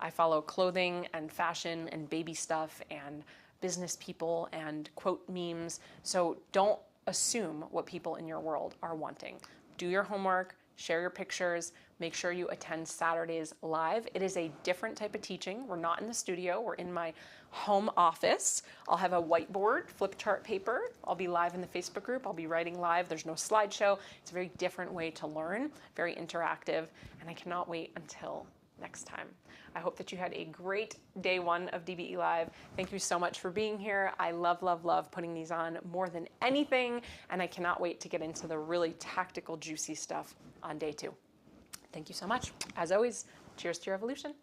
I follow clothing and fashion and baby stuff and business people and quote memes. So don't assume what people in your world are wanting. Do your homework, share your pictures, make sure you attend Saturdays live. It is a different type of teaching. We're not in the studio. We're in my home office. I'll have a whiteboard, flip chart paper. I'll be live in the Facebook group. I'll be writing live. There's no slideshow. It's a very different way to learn, very interactive, and I cannot wait until next time. I hope that you had a great day 1 of DBE Live. Thank you so much for being here. I love, love, love putting these on more than anything, and I cannot wait to get into the really tactical, juicy stuff on day 2. Thank you so much. As always, cheers to your evolution.